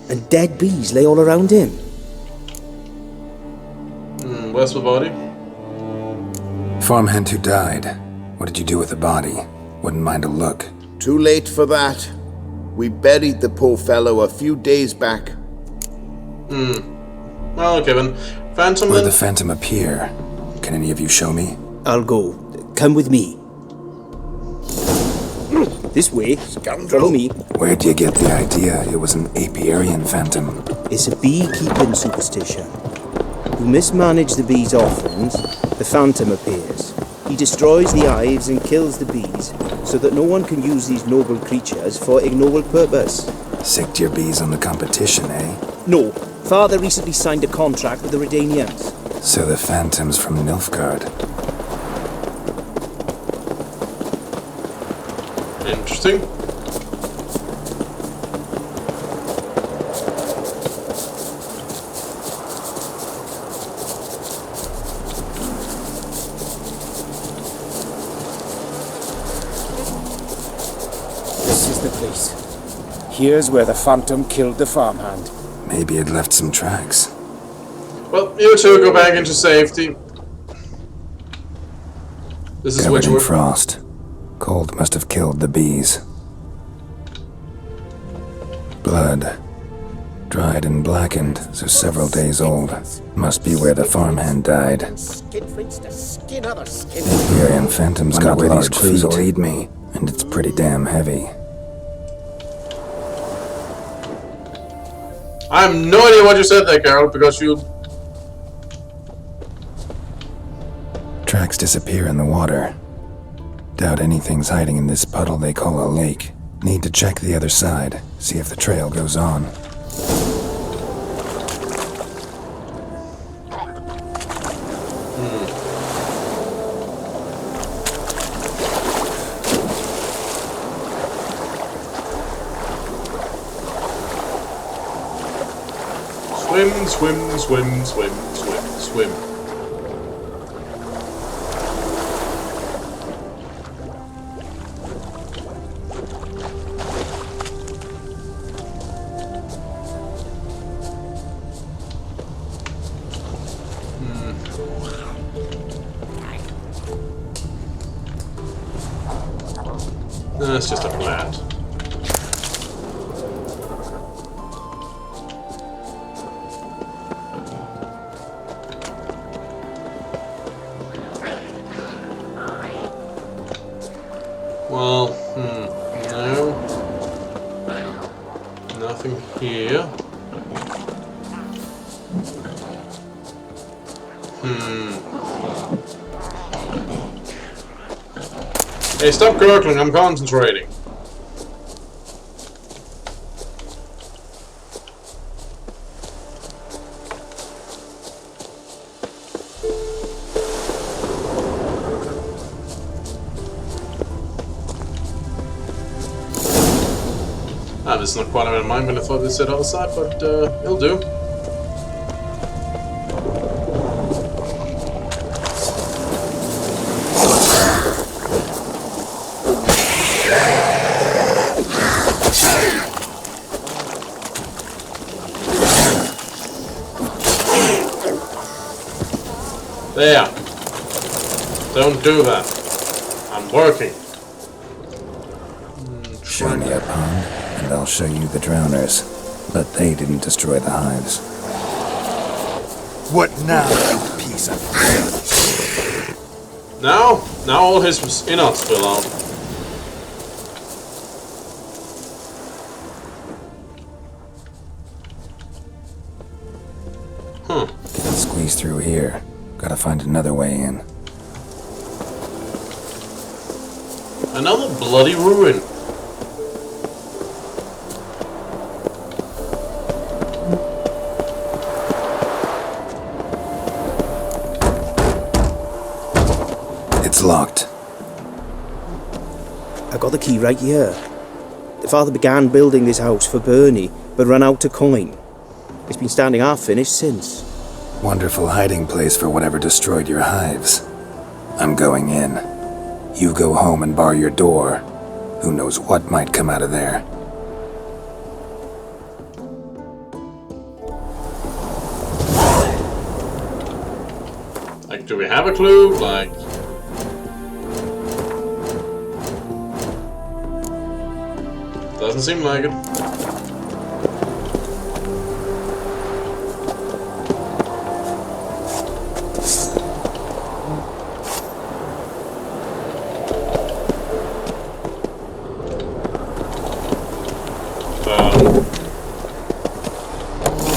S11: and dead bees lay all around him.
S2: Where's the body?
S5: Farmhand who died. What did you do with the body? Wouldn't mind a look.
S7: Too late for that. We buried the poor fellow a few days back.
S2: Well, okay then. Phantom
S5: Where
S2: then?
S5: the Phantom appear? Can any of you show me?
S11: I'll go. Come with me. This way. Follow me.
S5: Where do you get the idea it was an Apiarian Phantom?
S11: It's a beekeeping superstition. You mismanage the bees' offerings, the Phantom appears. He destroys the hives and kills the bees, so that no one can use these noble creatures for ignoble purpose.
S5: Sicked your bees on the competition, eh?
S11: No. Father recently signed a contract with the Redanians.
S5: So the Phantom's from Nilfgaard.
S2: Interesting.
S9: This is the place. Here's where the Phantom killed the farmhand.
S5: Maybe it left some tracks.
S2: Well, you two go back into safety. This is
S5: Covered
S2: which
S5: in
S2: one?
S5: frost. Cold must have killed the bees. Blood. Dried and blackened, so several days old. Must be where the farmhand died. Apiarian Phantom's got large feet. Will eat me, and it's pretty damn heavy.
S2: I have no idea what you said there, Geralt, because you...
S5: Tracks disappear in the water. Doubt anything's hiding in this puddle they call a lake. Need to check the other side, see if the trail goes on.
S2: Swim, swim, swim, swim, swim, swim. That's just a plant. Well, no. Nothing here. Hey, stop gurgling, I'm concentrating. This is not quite out of mind when I thought this said outside, but it'll do. There. Don't do that. I'm working.
S5: Show me a pond, and I'll show you the drowners. But they didn't destroy the hives.
S3: What now, you piece of...
S2: Now all his innards spill out.
S5: Can't squeeze through here. Gotta find another way in.
S2: Another bloody ruin.
S5: locked.
S11: I got the key right here. The father began building this house for Bernie, but ran out of coin. It's been standing half finished since.
S5: Wonderful hiding place for whatever destroyed your hives. I'm going in. You go home and bar your door. Who knows what might come out of there.
S2: Like, do we have a clue? Like... Doesn't seem like it.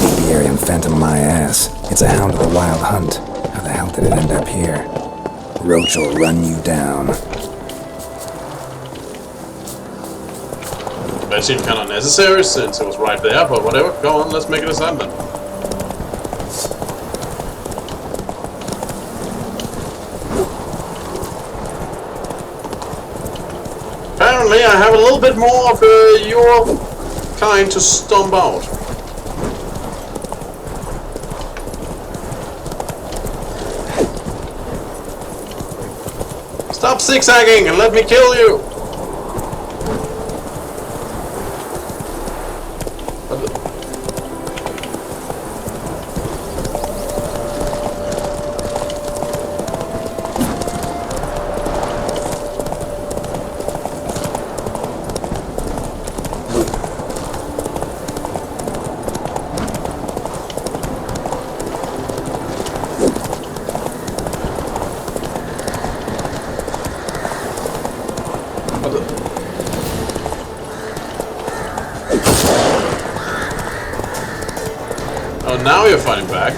S5: Apiarian Phantom my ass. It's a hound of the wild hunt. How the hell did it end up here? Roach will run you down.
S2: That seemed kind of necessary since it was right there, but whatever. Go on, let's make it a assignment. Apparently, I have a little bit more of your kind to stomp out. Stop zigzagging and let me kill you! Oh, now you're fighting back.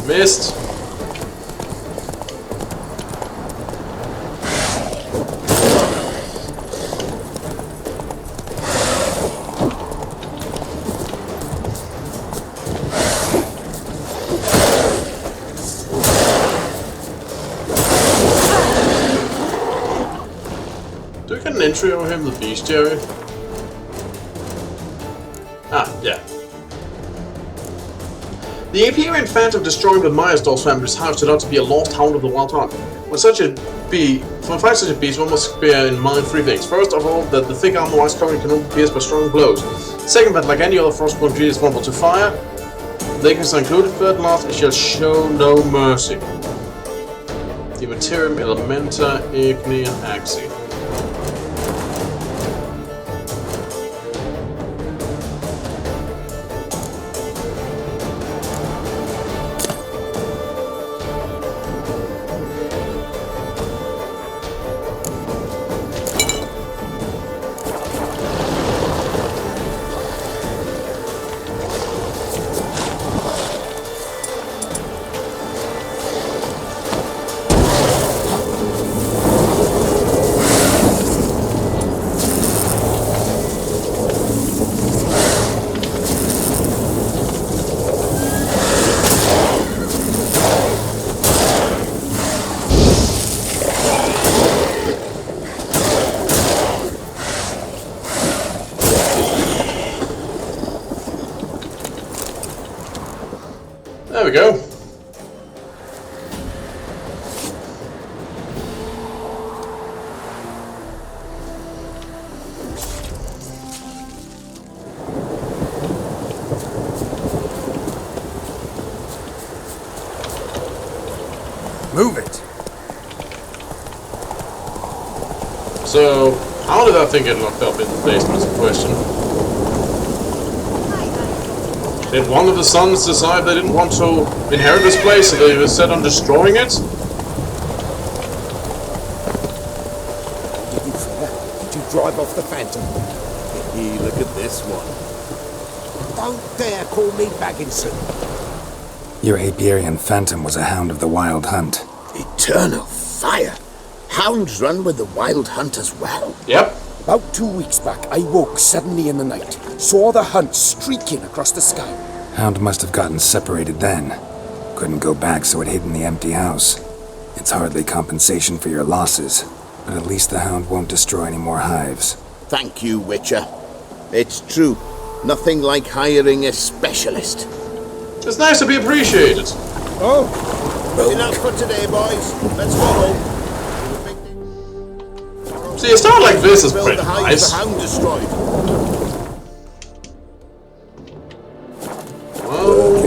S2: Missed. Do we get an entry over him, the bestiary? Ah, yeah. The Apiarian Phantom destroying the Myersdorf family's house turned out to be a lost hound of the wild hunt. When fight such a beast, one must bear in mind three things. First of all, that the thick armor-wise covering can only be pierced by strong blows. Second, that like any other frostborn creature is vulnerable to fire. Leggings are included, but last, it shall show no mercy. The Materium Elementa Igni and Axi. There we go.
S5: Move it.
S2: So, how did that thing get locked up in the basement is the question. Did one of the sons decide they didn't want to inherit this place, so they were set on destroying it?
S3: Did you, fella? Did you drive off the Phantom? Hey, look at this one. Don't dare call me Bagginson.
S5: Your Apiarian Phantom was a hound of the Wild Hunt.
S3: Eternal fire! Hounds run with the Wild Hunt as well.
S2: Yep.
S9: About 2 weeks back, I woke suddenly in the night, saw the hunt streaking across the sky.
S5: Hound must have gotten separated then. Couldn't go back, so it hid in the empty house. It's hardly compensation for your losses, but at least the hound won't destroy any more hives.
S3: Thank you, Witcher. It's true. Nothing like hiring a specialist.
S2: It's nice to be appreciated.
S3: Oh! Enough for today, boys. Let's go home.
S2: See, a start like this is pretty
S3: The
S2: nice.
S3: hound destroyed.
S2: Well,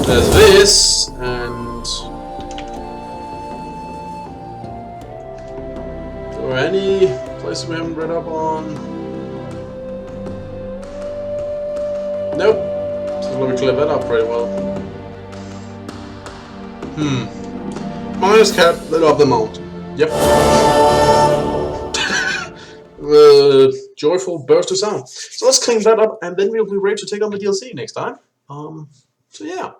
S2: there's this, and... Are there any places we haven't read up on? Nope. So let me clear that up pretty well. Minus cat, lit up the mount. Yep. Joyful burst of sound. So let's clean that up, and then we'll be ready to take on the DLC next time. So yeah.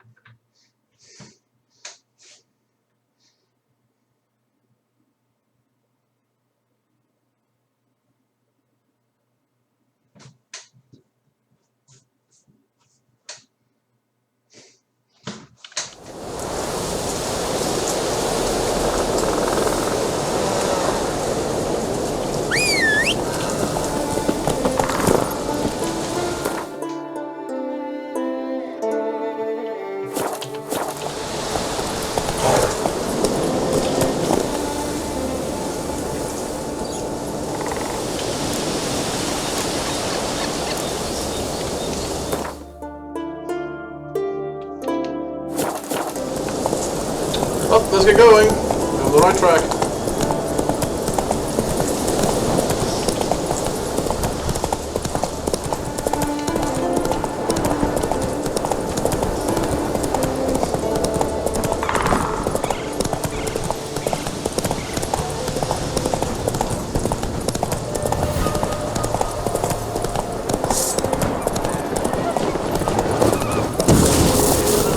S2: Well, let's get going. We're on the right track.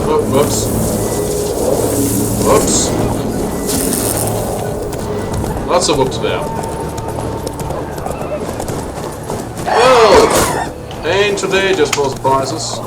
S2: Oh, whoops. Whoops. Lots of whoops there. Oh! Ain't today just for surprises.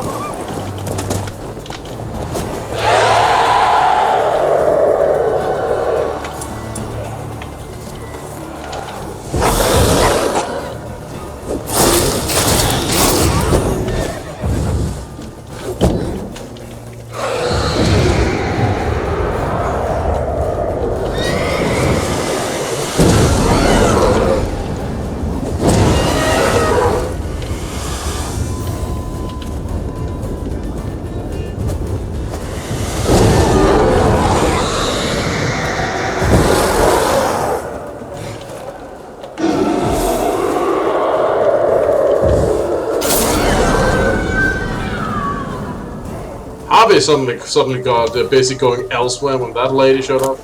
S2: Harvey suddenly got basically going elsewhere when that lady showed up.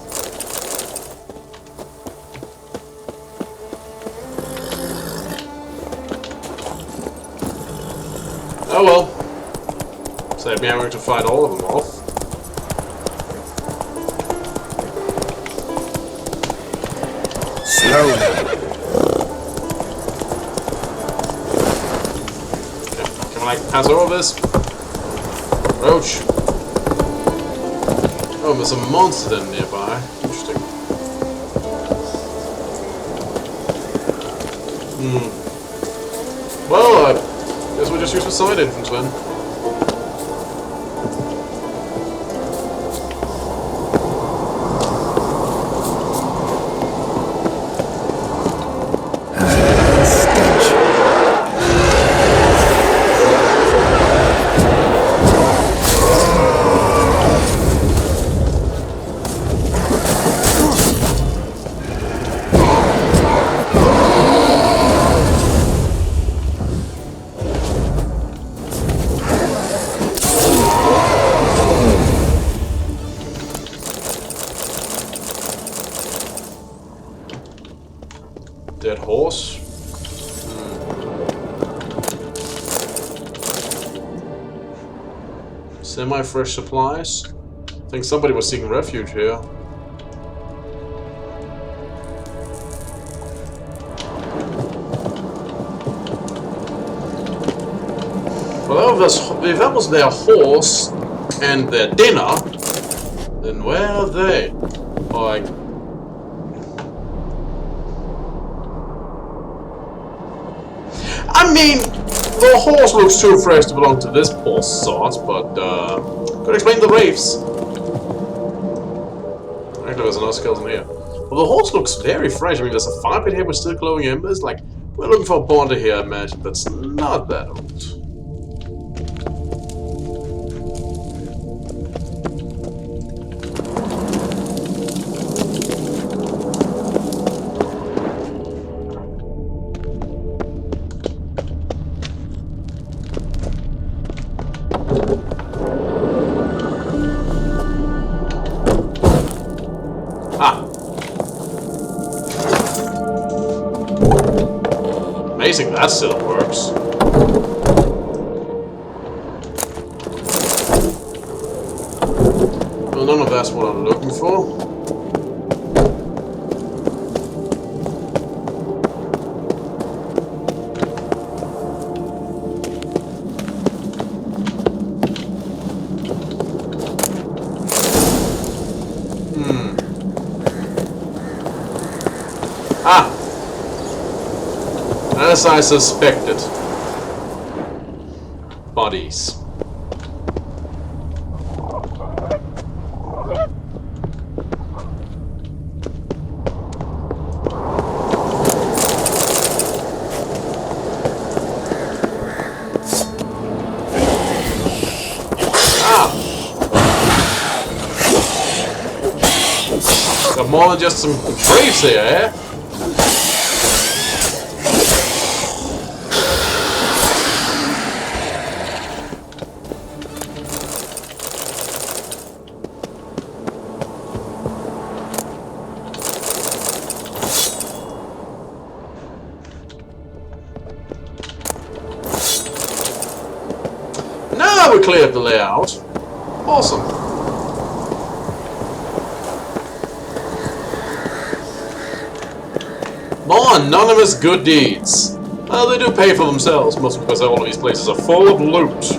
S2: Oh well. Save me having to fight all of them off.
S3: Slowly.
S2: Can I pass over this? Roach. Oh, there's a monster then nearby. Interesting. Well, I guess we'll just use the side entrance then. Semi-fresh supplies. I think somebody was seeking refuge here. Well, if that was their horse and their dinner, then where are they? Like, I mean, the horse looks too fresh to belong to this poor sort, but could explain the wraiths. Actually, there's another skeleton here. Well, the horse looks very fresh. I mean, there's a fire pit here with still glowing embers. Like, we're looking for a bonder here, I imagine. That's not that old. Amazing that still works. Well, none of that's what I'm looking for. As I suspected. Bodies. Got more than just some graves here, eh? We cleared the layout. Awesome. More anonymous good deeds. Well, they do pay for themselves, mostly because all of these places are full of loot.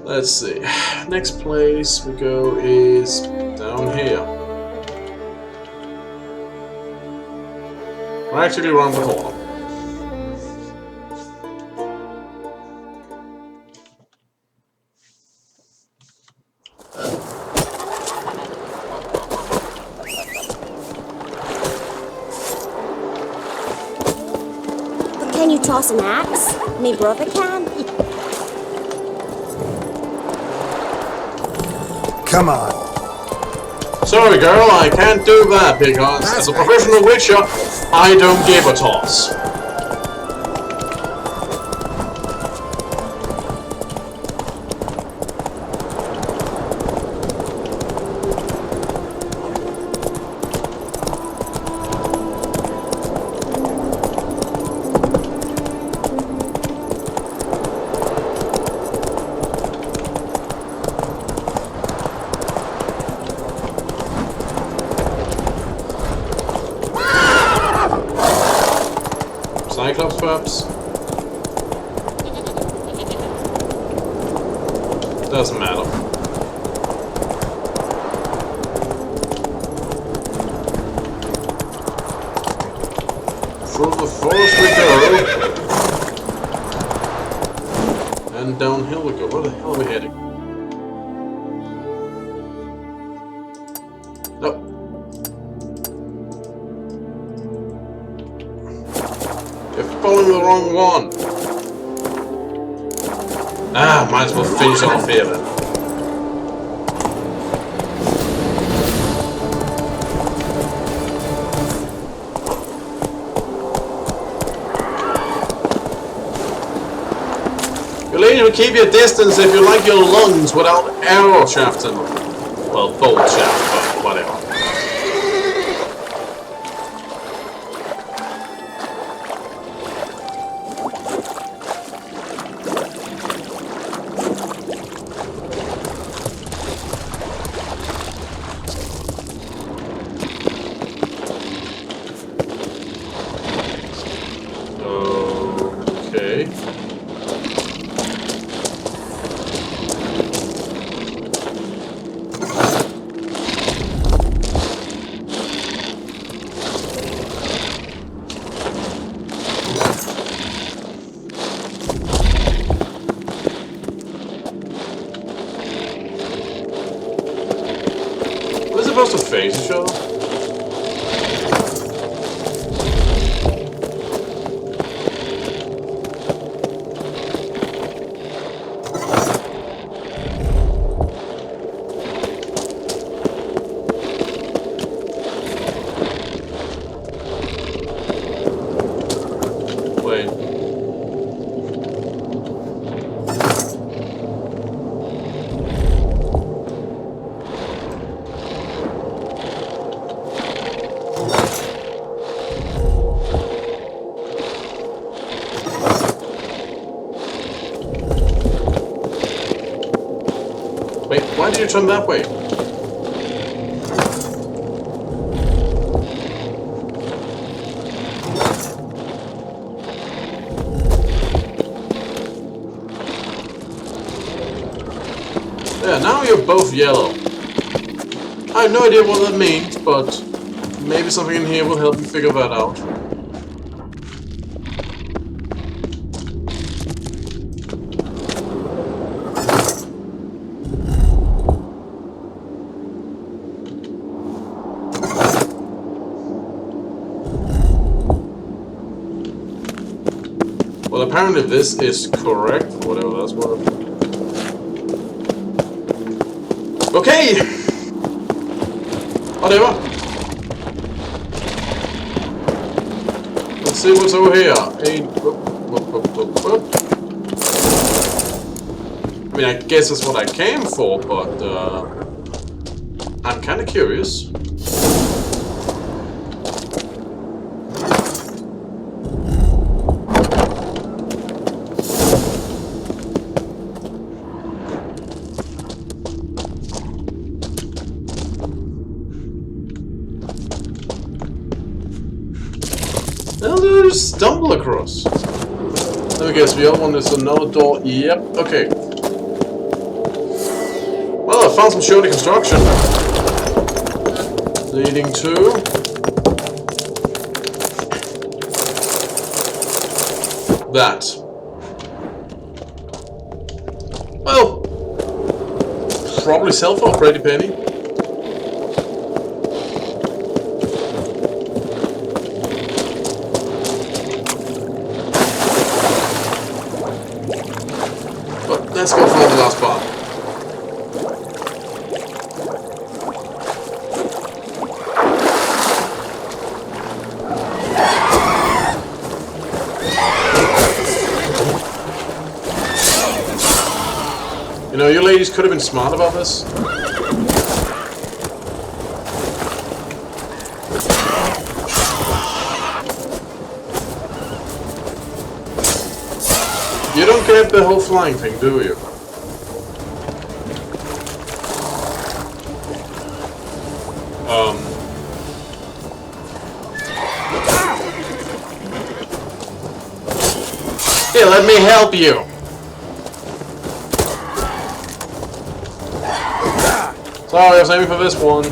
S2: Let's see. Next place we go is down here. We're actually around the corner.
S1: Can you toss an axe? Me brother can.
S5: Come on.
S2: Sorry, girl, I can't do that because, as a professional witcher, I don't give a toss. Cyclops, perhaps? Doesn't matter. Through the forest we go. And downhill we go. Where the hell are we heading? Nope. Following the wrong one. Might as well finish off here then. You'll need to keep your distance if you like your lungs without arrow shaft in them. Well, bolt shaft, but whatever. Okay. We're supposed to face each other? Wait. Wait, why did you turn that way? Yeah, now you're both yellow. I have no idea what that means, but maybe something in here will help me figure that out. Well, apparently this is correct, whatever that's worth. Okay! Whatever. Let's see what's over here. I mean, I guess that's what I came for, but I'm kind of curious. How did I just stumble across? Let me guess, the other one is another door. Yep, okay. Well, I found some shoddy construction. Leading to... that. Well... probably sell for a pretty penny. Let's go find the last part. You know, you ladies could have been smart about this. You don't get the whole flying thing, do you? Here, let me help you. Sorry, I was aiming for this one.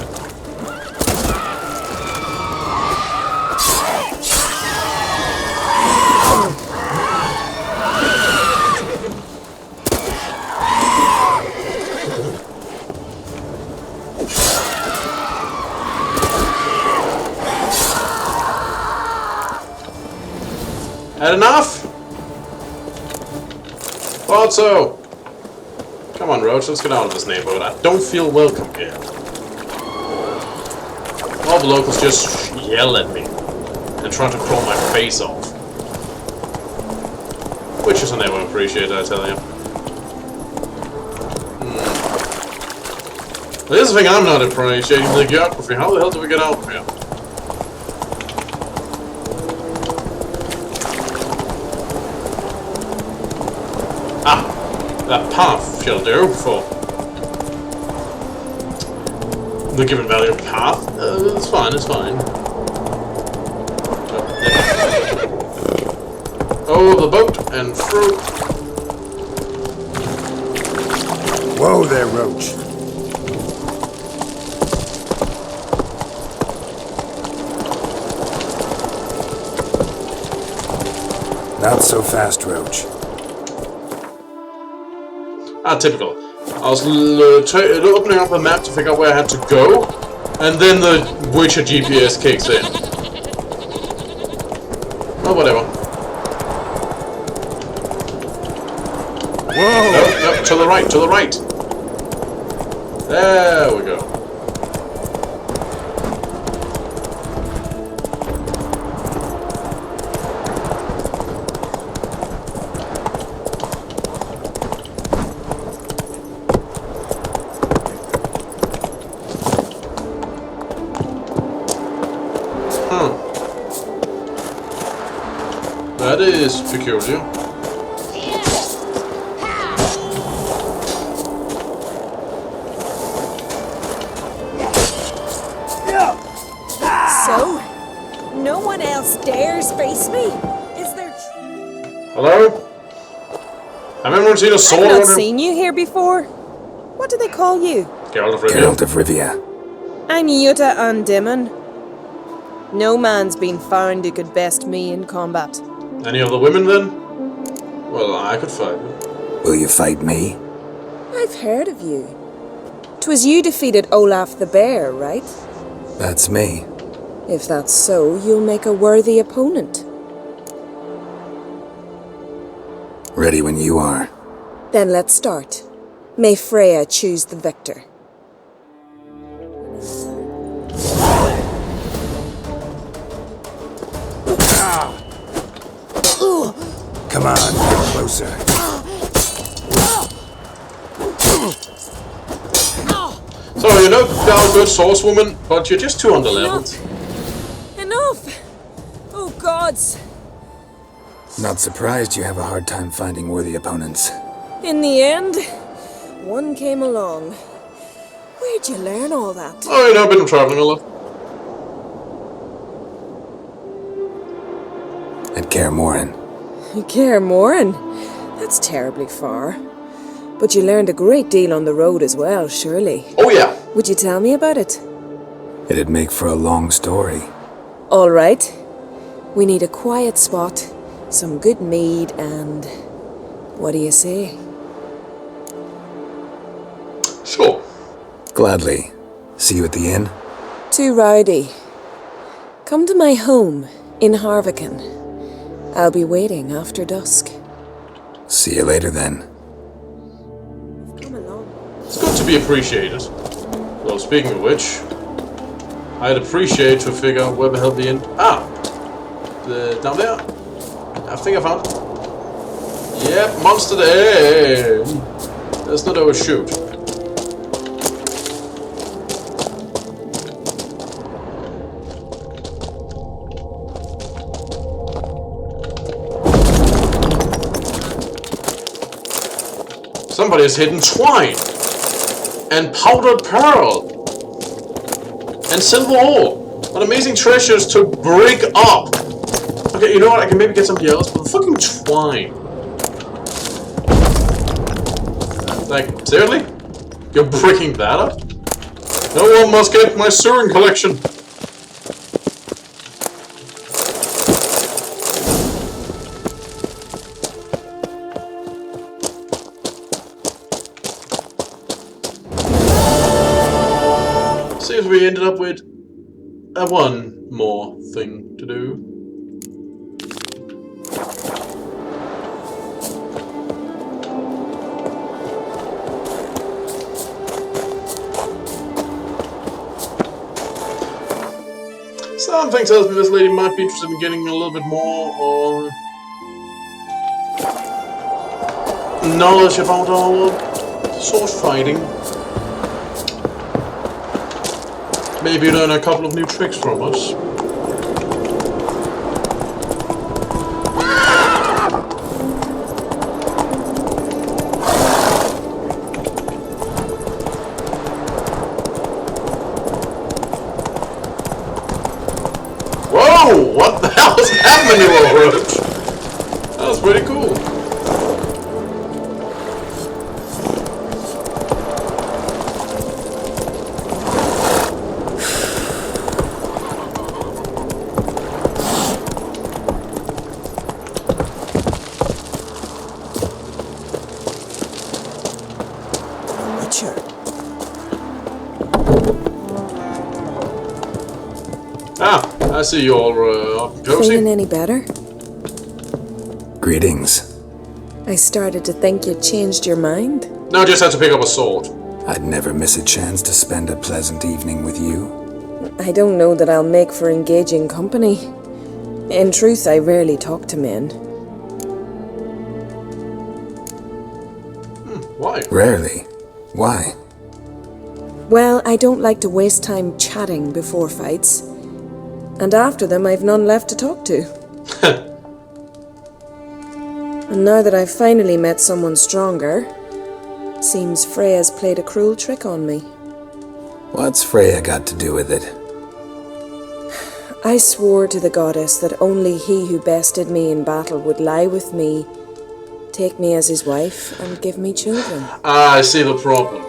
S2: Had enough? Thought so. Come on, Roach, let's get out of this neighborhood. I don't feel welcome here. All the locals just yell at me and try to crawl my face off. Which is I never appreciate, I tell you. This is the thing I'm not appreciating, the geography. How the hell do we get out of here? That path shall do for the given value of path. It's fine, it's fine. Oh, the boat, and through.
S5: Whoa there, Roach. Not so fast, Roach.
S2: Ah, typical. I was opening up a map to figure out where I had to go, and then the Witcher GPS kicks in. Oh, whatever.
S5: Whoa!
S2: No, to the right, to the right. There we go. That is peculiar.
S1: So, no one else dares face me? Is there...
S2: Hello? Have anyone seen a sword
S1: I've
S2: on
S1: not
S2: him?
S1: seen you here before. What do they call you?
S2: Geralt of Rivia.
S5: Geralt of Rivia.
S1: I'm Yuta Undimmen. No man's been found who could best me in combat.
S2: Any of the women then? Well, I could fight.
S5: Will you fight me?
S1: I've heard of you. 'Twas you defeated Olaf the Bear, right?
S5: That's me.
S1: If that's so, you'll make a worthy opponent.
S5: Ready when you are.
S1: Then let's start. May Freya choose the victor.
S5: Come on, get closer.
S2: So, you know, you're a good swordswoman, but you're just too underleveled.
S1: Enough! Oh, gods!
S5: Not surprised you have a hard time finding worthy opponents.
S1: In the end, one came along. Where'd you learn all that?
S2: Oh, you know, I've been traveling a lot.
S5: At Kaer Morhen.
S1: Kaer Morhen? That's terribly far. But you learned a great deal on the road as well, surely.
S2: Oh, yeah.
S1: Would you tell me about it?
S5: It'd make for a long story.
S1: All right. We need a quiet spot, some good mead, and... what do you say?
S2: Sure.
S5: Gladly. See you at the inn?
S1: Too rowdy. Come to my home in Harviken. I'll be waiting after dusk.
S5: See you later then.
S1: Come along.
S2: It's good to be appreciated. Well, speaking of which, I'd appreciate to figure out where the hell the inn... Ah! Down there. I think I found it. Yep, monster there. Let's not overshoot. Somebody has hidden twine, and powdered pearl, and silver ore. What amazing treasures to break up. Okay, you know what? I can maybe get something else, but the fucking twine. Like, seriously? You're breaking that up? No one must get my Surin collection. Seems we ended up with one more thing to do. Something tells me this lady might be interested in getting a little bit more knowledge about our sword fighting. Maybe learn a couple of new tricks from us. Whoa! What the hell is happening, Roach? That was pretty cool.
S7: Witcher.
S2: Ah, I see you all up and cozy.
S1: Feeling any better?
S5: Greetings.
S1: I started to think you'd changed your mind.
S2: No, just had to pick up a sword.
S5: I'd never miss a chance to spend a pleasant evening with you.
S1: I don't know that I'll make for engaging company. In truth, I rarely talk to men.
S2: Why?
S5: Rarely. Why?
S1: Well, I don't like to waste time chatting before fights. And after them, I've none left to talk to. And now that I've finally met someone stronger, seems Freya's played a cruel trick on me.
S5: What's Freya got to do with it?
S1: I swore to the goddess that only he who bested me in battle would lie with me, take me as his wife, and give me children.
S2: Ah, I see the problem.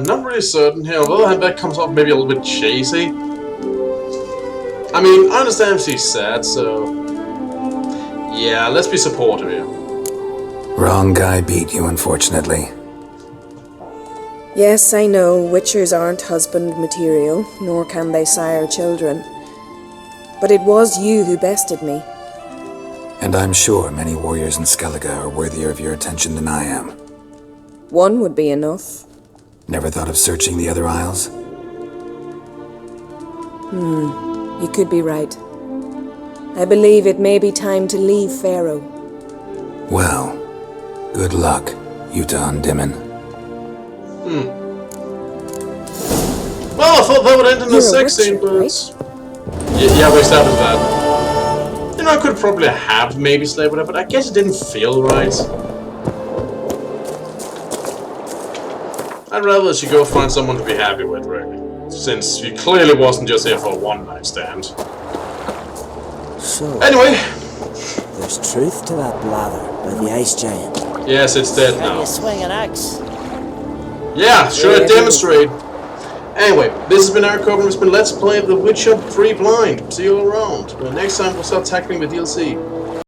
S2: Not really certain here, although that comes off maybe a little bit cheesy. I mean, I understand if she's sad, so... yeah, let's be supportive here.
S5: Wrong guy beat you, unfortunately.
S1: Yes, I know, witchers aren't husband material, nor can they sire children. But it was you who bested me.
S5: And I'm sure many warriors in Skellige are worthier of your attention than I am.
S1: One would be enough.
S5: Never thought of searching the other isles?
S1: You could be right. I believe it may be time to leave Pharaoh.
S5: Well, good luck, Yuta and Dimon.
S2: Well, I thought that would end in
S1: You're
S2: a
S1: a
S2: sex scene,
S1: witcher,
S2: but...
S1: right?
S2: Yeah, we established that. You know, I could probably have maybe slayed whatever, but I guess it didn't feel right. I'd rather she go find someone to be happy with, really. Since she clearly wasn't just here for a one-night stand.
S7: So,
S2: Anyway,
S7: there's truth to that blather by the ice giant.
S2: yes, it's dead
S12: Can
S2: now.
S12: you swing an axe?
S2: Yeah, sure, demonstrate. Anyway, this has been our cover. It's been Let's Play The Witcher 3 Blind. See you all around. Next time we'll start tackling the DLC.